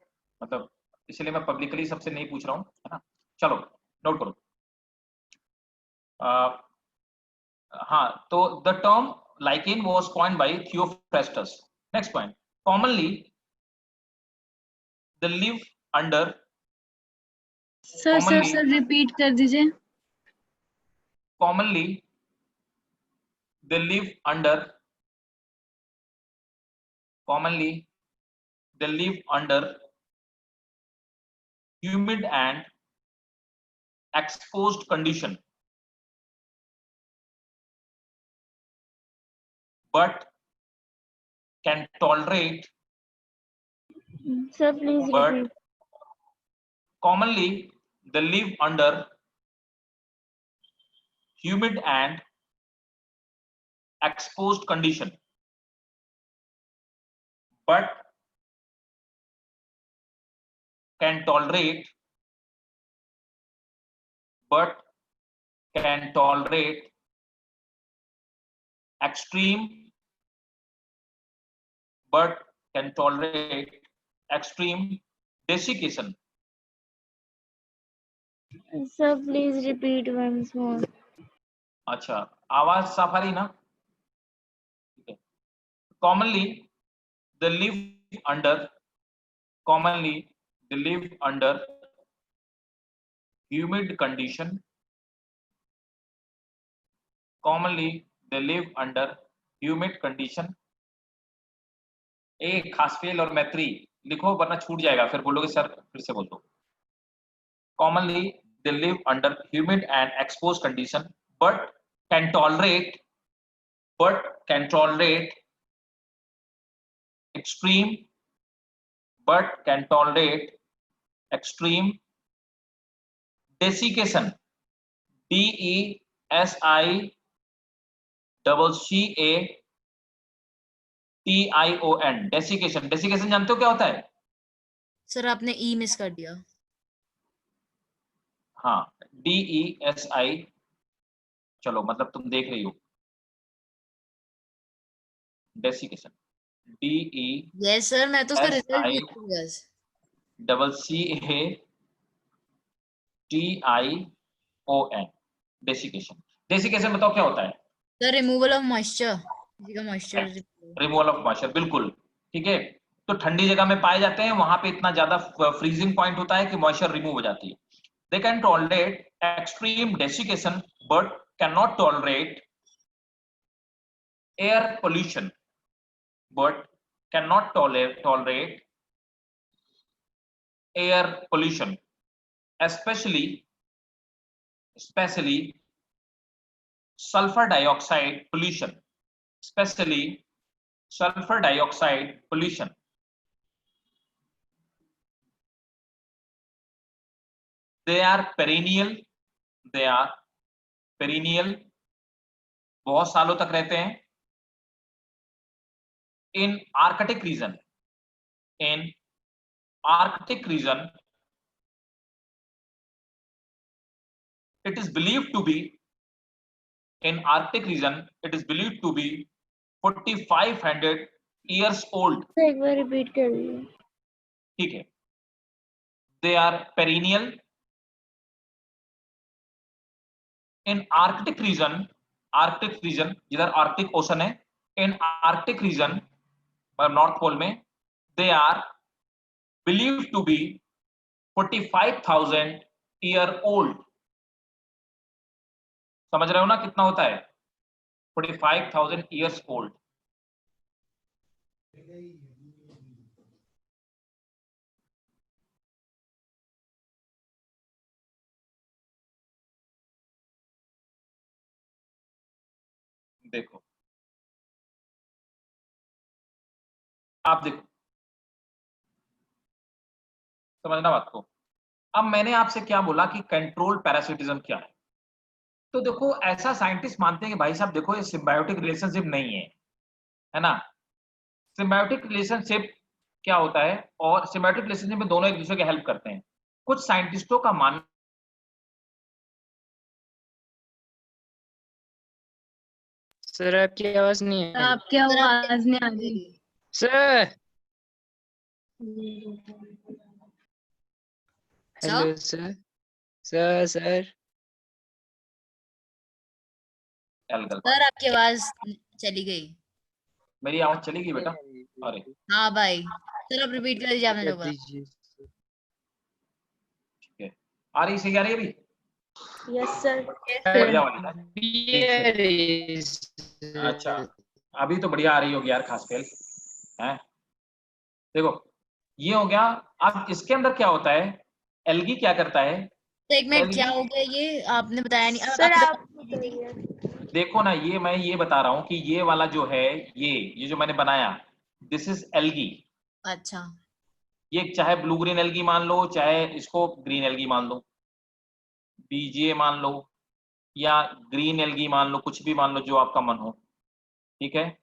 मतलब इसलिए मैं पब्लिकली सबसे नहीं पूछ रहा हूँ, है ना। चलो नोट करो। हाँ, तो the term lichen was coined bye Theophrastus. Next point, commonly the live under, sir repeat कर दीजिए। commonly they live under, commonly they live under humid and exposed condition, but can tolerate, Sir, please but repeat. commonly they live under humid and exposed condition, but can tolerate, but can tolerate extreme, but can tolerate extreme desiccation. Sir, please repeat once more. अच्छा, आवाज साफ आ रही ना? Commonly they live under, commonly they live under humid condition, commonly they live under humid condition। एक खासफेल और मैत्री लिखो वरना छूट जाएगा, फिर बोलोगे सर फिर से बोल दो। Commonly they live under humid and exposed condition, but can tolerate, but can tolerate extreme, but can tolerate extreme desiccation, DESICCATION, desiccation. Desiccation जानते हो क्या होता है? सर आपने ई मिस कर दिया। हाँ, DESI, चलो मतलब तुम देख रही हो, डेसिकेशन, यस सर, मैं तो उसका रिजल्ट DESI देख रही हूँ। CCATION, desiccation. डेसिकेशन बताओ क्या होता है? सर रिमूवल ऑफ मॉइस्चर, किसी का मॉइस्चर। रिमूवल ऑफ मॉइस्चर, बिल्कुल ठीक है। तो ठंडी जगह में पाए जाते हैं, वहां पे इतना ज्यादा फ्रीजिंग पॉइंट होता है कि मॉइस्चर रिमूव हो जाती है। They can tolerate extreme desiccation but can not tolerate air pollution, but can not tolerate air pollution, especially sulfur dioxide pollution, especially sulfur dioxide pollution। they are perennial, they are perennial, बहुत सालों तक रहते हैं। in arctic region, in arctic region it is believed to be, in arctic region it is believed to be 4500 years old। एक बार repeat कर दीजिए। ठीक है, they are perennial in arctic region, arctic region जिधर आर्कटिक ओशन है, in arctic region North Pole में they are believed to be 45,000 year old। समझ रहे हो ना कितना होता है? 45,000 years old। देखो आप देखो, समझना बात को। अब मैंने आपसे क्या बोला कि कंट्रोल पैरासिटिज्म क्या है, तो देखो ऐसा साइंटिस्ट मानते हैं कि भाई साहब देखो ये सिम्बायोटिक रिलेशनशिप नहीं है ना। सिम्बायोटिक रिलेशनशिप क्या होता है, और सिम्बायोटिक रिलेशनशिप में दोनों एक दूसरे की हेल्प करते हैं। कुछ साइंटिस्टों का मानना सर आपकी आवाज नहीं है। आपकी आवाज नहीं आ रही sir sir hello sir sir sir algal, sir आपकी आवाज चली गई। मेरी आवाज चली गई बेटा? अरे हाँ भाई, सर आप रिपीट कर दीजिए आपने जो बोला। दीजिए। ठीक है, आ रही सही आ रही है अभी? Yes sir. बढ़िया वाली ना? ठीक है। Here अच्छा, अभी तो बढ़िया आ रही होगी यार खास फेल है। देखो ये हो गया। अब इसके अंदर क्या होता है, एल्गी क्या करता है, तो एक मिनट, क्या एल्गी हो गया ये आपने बताया नहीं। सर आपने आप बताया नहीं। देखो ना, ये मैं ये बता रहा हूं कि ये वाला जो है, ये जो मैंने बनाया, दिस इज एल्गी। अच्छा, ये चाहे ब्लू ग्रीन एल्गी मान लो, चाहे इसको ग्रीन एल्गी मान लो, बीजीए मान लो, या ग्रीन एल्गी मान लो, कुछ भी मान लो जो आपका मन हो। ठीक है,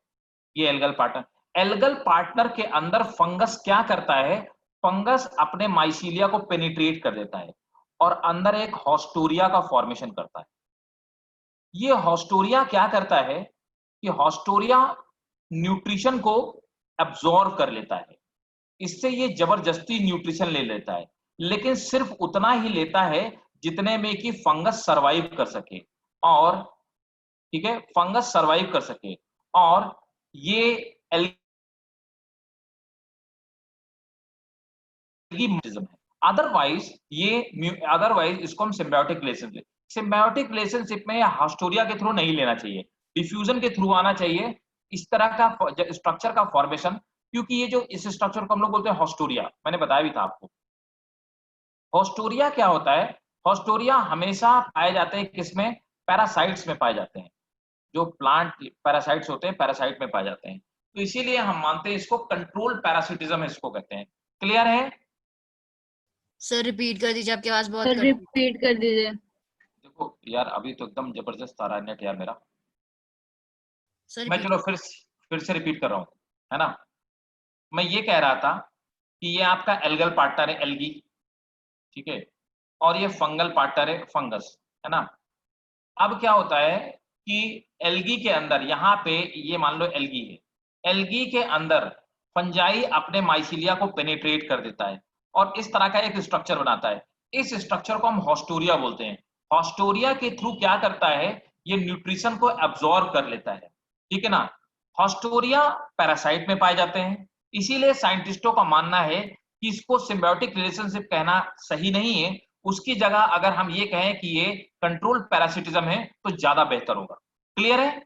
ये एल्गल पार्टनर। एल्गल पार्टनर के अंदर फंगस क्या करता है, फंगस अपने माइसीलिया को पेनिट्रेट कर देता है और अंदर एक हॉस्टोरिया का फॉर्मेशन करता है। ये हॉस्टोरिया क्या करता है कि हॉस्टोरिया न्यूट्रिशन को एब्जॉर्ब कर लेता है, इससे ये जबरदस्ती न्यूट्रिशन ले लेता है, लेकिन सिर्फ उतना ही लेता है जितने में कि फंगस सरवाइव कर सके। और ठीक है, फंगस सरवाइव कर सके, और ये एल्गीमोनिज्म है। अदरवाइज इसको हम सिम्बायोटिक रिलेशनशिप, सिम्बायोटिक रिलेशनशिप में हॉस्टोरिया के थ्रू नहीं लेना चाहिए, डिफ्यूजन के थ्रू आना चाहिए, इस तरह का स्ट्रक्चर का फॉर्मेशन। क्योंकि ये जो इस स्ट्रक्चर को हम लोग बोलते हैं हॉस्टोरिया, मैंने बताया भी था आपको। हॉस्टोरिया क्या होता है, हॉस्टोरिया हमेशा पाए जाते हैं किसमें, पैरासाइट्स में पाए जाते हैं। जो प्लांट पैरासाइट्स होते हैं पैरासाइट में पाए जाते हैं, तो इसीलिए हम मानते हैं इसको कंट्रोल पैरासिटिज्म इसको कहते हैं। क्लियर है? सर रिपीट कर दीजिए, आपकी आवाज बहुत सर कट रही है। रिपीट कर दीजिए। देखो यार अभी तो एकदम जबरदस्त आ रहा है नेट यार मेरा। सर मैं रिपीट। चलो फिर से रिपीट कर रहा हूं, है ना। मैं ये कह रहा था कि ये आपका एल्गल पार्टनर है, एल्गी, ठीक है, और ये फंगल पार्टनर है, फंगस, है ना। अब क्या होता है कि एल्गी के अंदर, यहाँ पे ये मान लो एल्गी है, एल्गी के अंदर फंजाई अपने माइसीलिया को पेनिट्रेट कर देता है और इस तरह का एक स्ट्रक्चर बनाता है। इस स्ट्रक्चर को हम हॉस्टोरिया बोलते हैं। हॉस्टोरिया के थ्रू क्या करता है, ये न्यूट्रिशन को एब्जॉर्ब कर लेता है, ठीक है ना। हॉस्टोरिया पैरासाइट में पाए जाते हैं, इसीलिए साइंटिस्टों का मानना है कि इसको सिम्बायोटिक रिलेशनशिप कहना सही नहीं है। उसकी जगह अगर हम ये कहें कि ये कंट्रोल पैरासिटिज्म है तो ज्यादा बेहतर होगा। क्लियर है?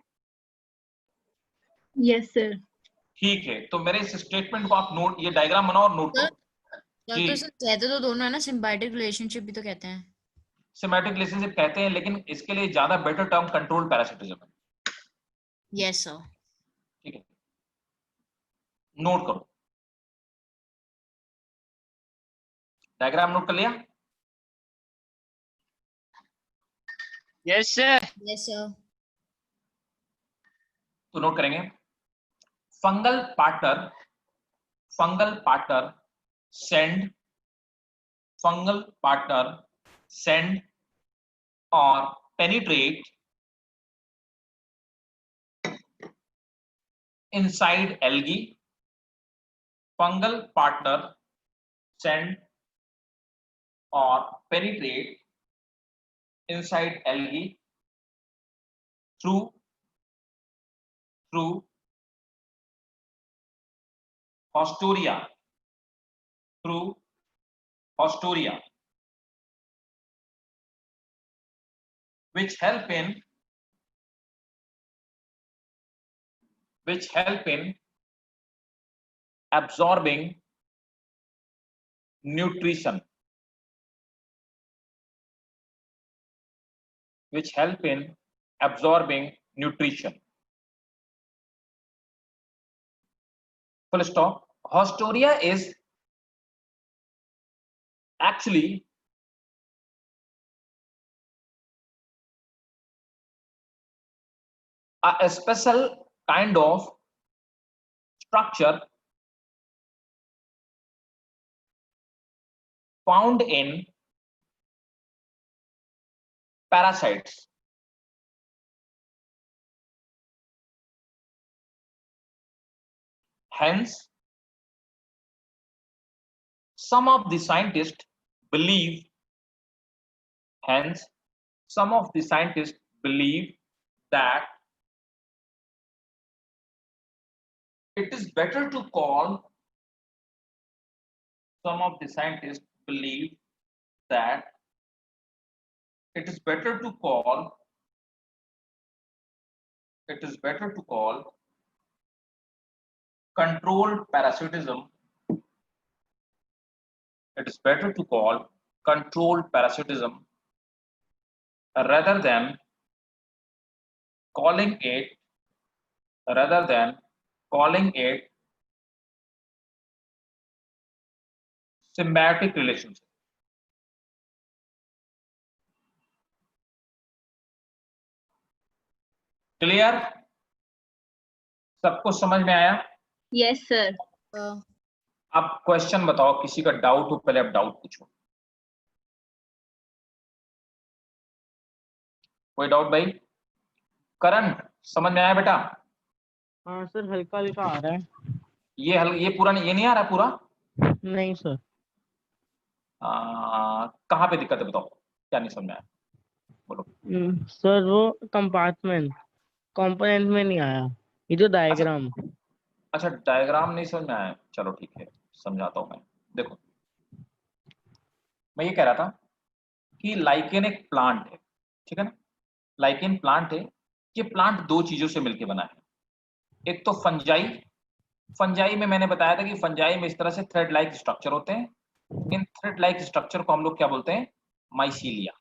Yes sir. ठीक है, तो मेरे इस स्टेटमेंट को आप नोट, ये डायग्राम बनाओ और नोट सर करो। तो जी, सर कहते तो दोनों है ना, सिम्बायोटिक रिलेशनशिप भी तो कहते हैं। सिम्बायोटिक रिलेशनशिप कहते हैं, लेकिन इसके लिए ज्यादा बेटर टर्म कंट्रोल पैरासिटिज्म है। Yes sir. ठीक है, नोट करो, डायग्राम नोट कर लिया? Yes sir. Yes sir. तो नोट करेंगे, fungal partner send, fungal partner send और penetrate inside algae, fungal partner send or penetrate inside algae through haustoria, through haustoria, which help in absorbing nutrition, which help in absorbing nutrition. Full stop. Haustoria is actually a special kind of structure found in parasites. Hence, some of the scientists believe, that it is better to call, some of the scientists believe that it is better to call controlled parasitism. It is better to call controlled parasitism rather than calling it symbiotic relationship. Clear? सबको समझ में आया? Yes sir. अब क्वेश्चन बताओ, किसी का डाउट हो पहले आप डाउट पूछो। कोई डाउट भाई? करण समझ में आया बेटा? हाँ सर, हल्का हल्का आ रहा है। ये पूरा नहीं, ये नहीं आ रहा पूरा? नहीं सर। कहाँ पे दिक्कत है बताओ, क्या नहीं समझ में आया बोलो। सर वो कंपोनेंट में नहीं आया, ये जो डायग्राम। अच्छा डायग्राम नहीं समझ में आया, चलो ठीक है समझाता हूँ मैं। देखो मैं ये कह रहा था कि लाइकेन एक प्लांट है, ठीक है ना? लाइकेन प्लांट है। ये प्लांट दो चीजों से मिलकर बना है। एक तो फंजाई में मैंने बताया था कि फंजाई में इस तरह से थ्रेड लाइक स्ट्रक्चर होते हैं। इन थ्रेड लाइक स्ट्रक्चर को हम लोग क्या बोलते हैं? माइसीलिया।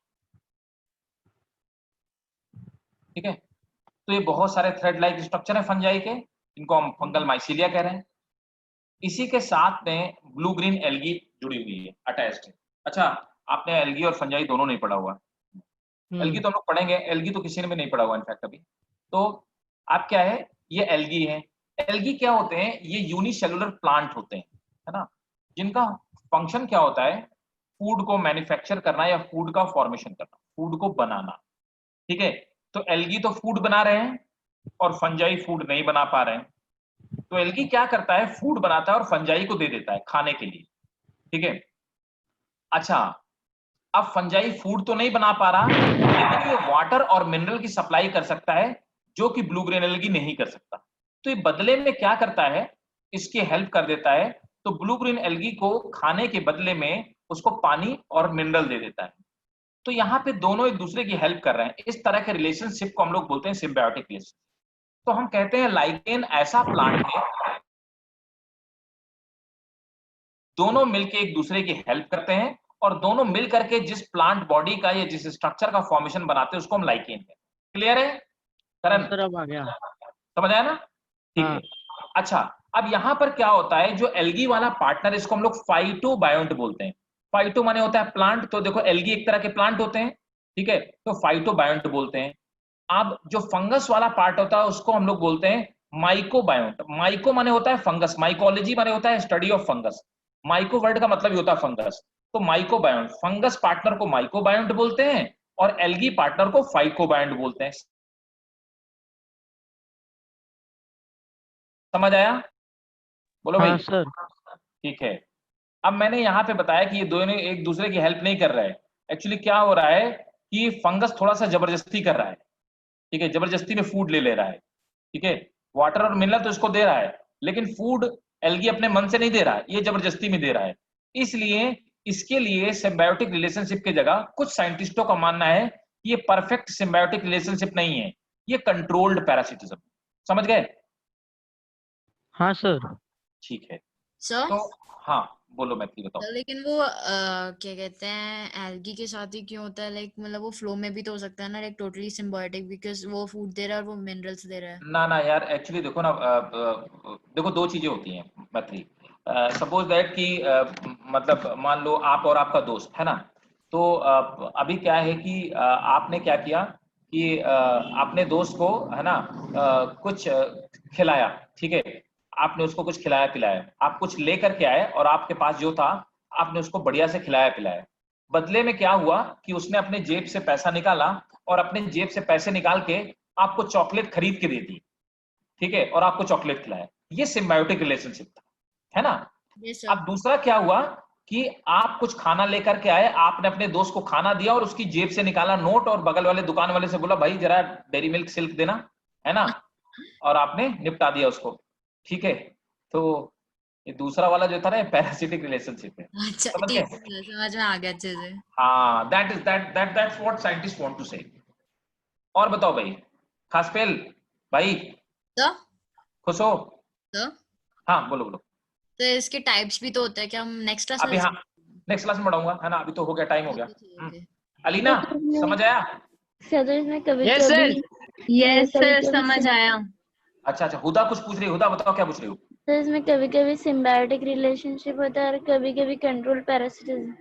ठीक है, तो ये बहुत सारे थ्रेड लाइक स्ट्रक्चर है फंजाई के, इनको हम फंगल माइसीलिया कह रहे हैं। इसी के साथ में ब्लू ग्रीन एल्गी जुड़ी हुई है, अटैच्ड है। अच्छा आपने एल्गी और फंजाई दोनों नहीं पढ़ा हुआ। एल्गी तो हम लोग पढ़ेंगे, एल्गी तो किसी ने भी नहीं पढ़ा हुआ इनफैक्ट अभी। तो आप क्या है, ये एल्गी है। एल्गी क्या होते हैं? ये यूनिसेलुलर प्लांट होते हैं, है ना, जिनका फंक्शन क्या होता है? फूड को मैन्युफैक्चर करना या फूड का फॉर्मेशन करना, फूड को बनाना। ठीक है, तो एल्गी तो फूड बना रहे हैं और फंजाई फूड नहीं बना पा रहे हैं। तो एल्गी क्या करता है? फूड बनाता है और फंजाई को दे देता है खाने के लिए। ठीक है, अच्छा अब फंजाई फूड तो नहीं बना पा रहा, लेकिन ये वाटर और मिनरल की सप्लाई कर सकता है, जो कि ब्लू ग्रीन एल्गी नहीं कर सकता। तो ये बदले में क्या करता है? इसकी हेल्प कर देता है। तो ब्लू ग्रीन एल्गी को खाने के बदले में उसको पानी और मिनरल दे देता है। तो यहाँ पे दोनों एक दूसरे की हेल्प कर रहे हैं। इस तरह के रिलेशनशिप को हम लोग बोलते हैं सिम्बायोटिक रिलेशनशिप। तो हम कहते हैं लाइकेन ऐसा प्लांट है, दोनों मिलके एक दूसरे की हेल्प करते हैं और दोनों मिल करके जिस प्लांट बॉडी का या जिस स्ट्रक्चर का फॉर्मेशन बनाते हैं उसको हम लाइकेन कहते हैं। क्लियर है करण? सर अब आ गया, समझ आया ना? ठीक है। अच्छा अब यहाँ पर क्या होता है, जो एल्गी वाला पार्टनर इसको हम लोग फाइटोबायोंट बोलते हैं। फाइटो माने होता है प्लांट, तो देखो एल्गी एक तरह के प्लांट होते हैं, ठीक है, तो फाइटोबायोंट बोलते हैं। अब जो फंगस वाला पार्ट होता है उसको हम लोग बोलते हैं माइकोबायोंट। माइको माने होता है फंगस, माइकोलॉजी माने होता है study of fungus, myco word का मतलब ही होता है फंगस। तो माइकोबायोंट, फंगस पार्टनर को माइकोबायोंट बोलते हैं और एल्गी पार्टनर को फाइकोबायोंट बोलते हैं। समझ आया? बोलो भाई। सर। ठीक है, अब मैंने यहाँ पे बताया कि ये दोनों एक दूसरे की हेल्प नहीं कर रहे हैं। एक्चुअली क्या हो रहा है कि फंगस थोड़ा सा जबरदस्ती कर रहा है, ठीक है, जबरदस्ती में फूड ले रहा है। ठीक है, वाटर और मिनरल तो इसको दे रहा है, लेकिन फूड एल्गी अपने मन से नहीं दे रहा है, ये जबरदस्ती में दे रहा है। इसलिए इसके लिए सिम्बायोटिक रिलेशनशिप की जगह कुछ साइंटिस्टों का मानना है कि ये परफेक्ट सिम्बायोटिक रिलेशनशिप नहीं है, ये कंट्रोल्ड पैरासिटिज्म। समझ गए? हाँ सर। ठीक है, सर तो हाँ बोलो मैथिली बताओ। लेकिन वो क्या कहते हैं, एल्गी के साथ ही क्यों होता है? लाइक मतलब वो फ्लो में भी तो हो सकता है ना, लाइक टोटली सिम्बायोटिक, बिकॉज वो फूड दे रहा है और वो मिनरल्स दे रहा है। ना ना यार, एक्चुअली देखो ना, देखो दो चीजें होती हैं मैथिली। सपोज दैट कि मतलब मान लो आप और आपका दोस्त है ना, तो अभी क्या है कि आपने क्या किया कि अपने दोस्त को है ना कुछ खिलाया, ठीक है, आपने उसको कुछ खिलाया पिलाया, आप कुछ लेकर के आए और आपके पास जो था आपने उसको बढ़िया से खिलाया पिलाया। बदले में क्या हुआ कि उसने अपने जेब से पैसा निकाला और अपने जेब से पैसे निकाल के आपको चॉकलेट खरीद के दे दी, ठीक है, और आपको चॉकलेट खिलाया। ये सिम्बायोटिक रिलेशनशिप था, है ना। Yes sir. अब दूसरा क्या हुआ कि आप कुछ खाना लेकर के आए, आपने अपने दोस्त को खाना दिया और उसकी जेब से निकाला नोट और बगल वाले दुकान वाले से बोला भाई जरा डेयरी मिल्क सिल्क देना, है ना, और आपने निपटा दिया उसको, ठीक है। तो ये दूसरा वाला जो था ना पैरासिटिक रिलेशनशिप है, अच्छा समझ ठीक गए? है, समझ में आ गया अच्छे से। हाँ, that's what scientist want to say. और बताओ भाई, खासपेल भाई, तो खुश हो? तो हाँ बोलो बोलो। तो इसके टाइप्स भी तो होते हैं, क्या हम नेक्स्ट क्लास में अभी हाँ नेक्स्ट क्लास में पढ़ाऊंगा, है ना, अभी तो हो गया, टाइम हो गया। ठीक है। अलीना समझ आया? सर तो इसमें कभी Yes, sir. कभी यस सर, कभी-कभी समझ आया। अच्छा अच्छा, हुदा कुछ पूछ रही है, हुदा बताओ क्या पूछ रही हो? सर इसमें कभी कभी सिम्बायोटिक रिलेशनशिप होता है और कभी कभी कंट्रोल पैरासिटिज्म।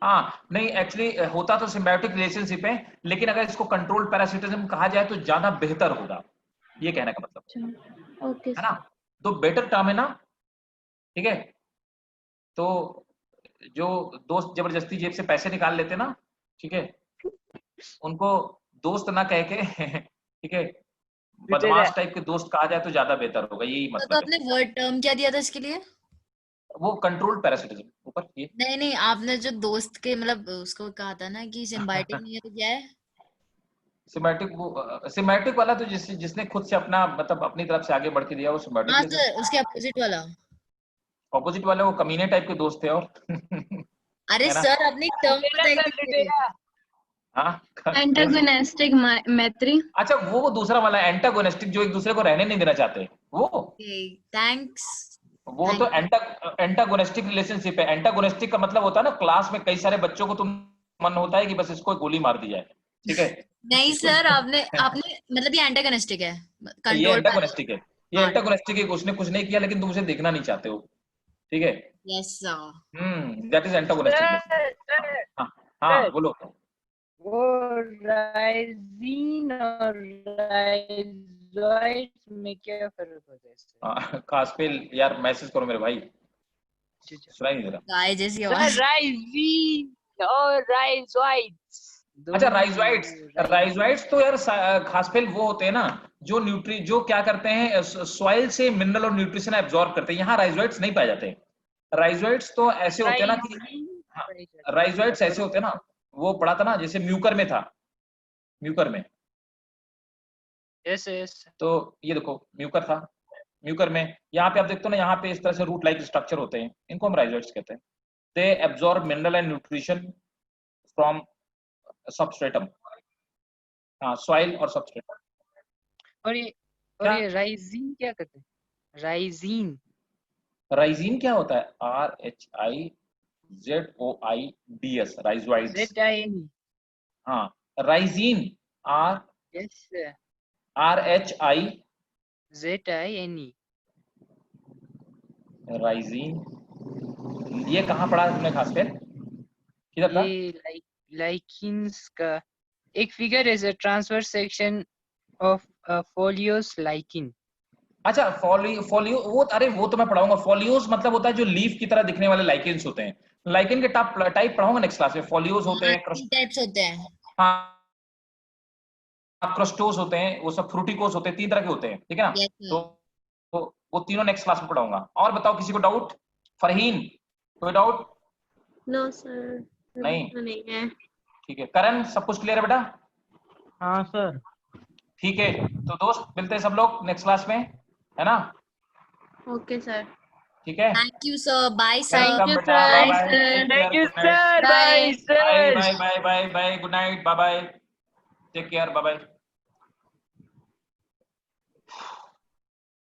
हाँ नहीं, एक्चुअली होता तो सिम्बायोटिक रिलेशनशिप है, लेकिन अगर इसको कंट्रोल पैरासिटिज्म कहा जाए तो ज्यादा बेहतर होगा, ये कहने का मतलब, ओके है ना, तो बेटर टर्म है ना, ठीक है। तो जो दोस्त जबरदस्ती जेब से पैसे निकाल लेते ना, ठीक है, उनको दोस्त ना कह के ठीक है, बदमाश टाइप के दोस्त कहा जाए तो ज्यादा बेहतर होगा, यही तो मतलब है। आपने वर्ड टर्म क्या दिया था इसके लिए? वो कंट्रोल पैरासिटिज्म ऊपर ये नहीं नहीं, आपने जो दोस्त के मतलब उसको कहा था ना कि सिम्बायोटिक नहीं है तो क्या है? सिम्बायोटिक वाला तो जिसने खुद से अपना मतलब अपनी तरफ से आगे बढ़ के दिया वो सिम्बायोटिक हाँ रिलेशनशिप। सर, उसके अपोजिट वाला। ऑपोजिट वाले वो कमीने टाइप के दोस्त थे और अरे है ना? सर, अपने एक टर्म बताइए। हाँ एंटागोनिस्टिक मैत्री। अच्छा, वो दूसरा वाला एंटागोनिस्टिक, जो एक दूसरे को रहने नहीं देना चाहते, वो थैंक्स। वो तो एंटागोनिस्टिक रिलेशनशिप है। एंटागोनिस्टिक का मतलब होता है ना, क्लास में कई सारे बच्चों को तुम मन होता है कि बस इसको गोली मार दी जाए, ठीक है। नहीं इसको सर, आपने आपने मतलब ये एंटागोनिस्टिक है, ये कंट्रोल। एंटागोनिस्टिक है, ये हाँ, एंटागोनिस्टिक है, उसने कुछ नहीं किया लेकिन तुम उसे देखना नहीं चाहते हो, ठीक है। Yes sir. That is antagonistic. हाँ हाँ बोलो। वो राइजीन और राइजोइड में क्या फर्क होता है सर? खास पे यार मैसेज करो मेरे भाई, सुनाई नहीं दे रहा। गाय जैसी सर आवाज। राइजीन और राइजोइड्स अच्छा राइजोइड्स तो यार खासफेल वो होते हैं ना जो जो क्या करते हैं, सॉइल से मिनरल और न्यूट्रिशन एब्जॉर्ब करते हैं। यहाँ राइजोइड्स नहीं पाए जाते। राइजोइड्स तो ऐसे होते हैं ना कि राइजोइड्स ऐसे होते हैं ना, वो पढ़ा था ना, जैसे म्यूकर में था, म्यूकर में। Yes yes. तो ये देखो म्यूकर था, म्यूकर में यहाँ पे आप देखते हो ना, यहाँ पे इस तरह से रूट लाइक स्ट्रक्चर होते हैं, इनको हम राइजोइड्स कहते हैं। They absorb mineral and nutrition from substratum, हाँ सॉइल और सबस्ट्रेटम। और ये राइजीन क्या करते हैं? राइजीन राइजीन क्या होता है? RHIZOIDS, rhizoids. ZIN। हाँ राइजीन यस RHI ZINE। राइजीन, ये कहाँ पढ़ा तुमने खास कर, किधर था? ये लाइकिन्स का एक फिगर है sir, transverse section of foliose lichen. अच्छा फोलियो वो, अरे वो तो मैं पढ़ाऊंगा। फोलियोस मतलब होता है जो लीफ की तरह दिखने वाले लाइकेंस होते हैं। लाइकेन के टाइप पढ़ाऊंगा नेक्स्ट क्लास में। फोलियोस होते हैं, टाइप्स होते हैं। हाँ क्रस्टोस होते हैं, वो सब फ्रूटिकोस होते हैं, 3 तरह के होते हैं, ठीक है ना। Yes, sir. तो वो तीनों नेक्स्ट क्लास में पढ़ाऊंगा। और बताओ किसी को डाउट? फरहीन कोई डाउट? नो सर, नहीं है। ठीक है, करण सब कुछ क्लियर है बेटा? हाँ सर। ठीक है, तो दोस्त मिलते हैं सब लोग नेक्स्ट क्लास में, है ना। Okay sir. ठीक है, thank you sir, bye sir. Welcome you, बेटा, sir. Bye bye, thank you sir, bye bye sir. Bye bye bye, good night, bye bye, take care, bye bye.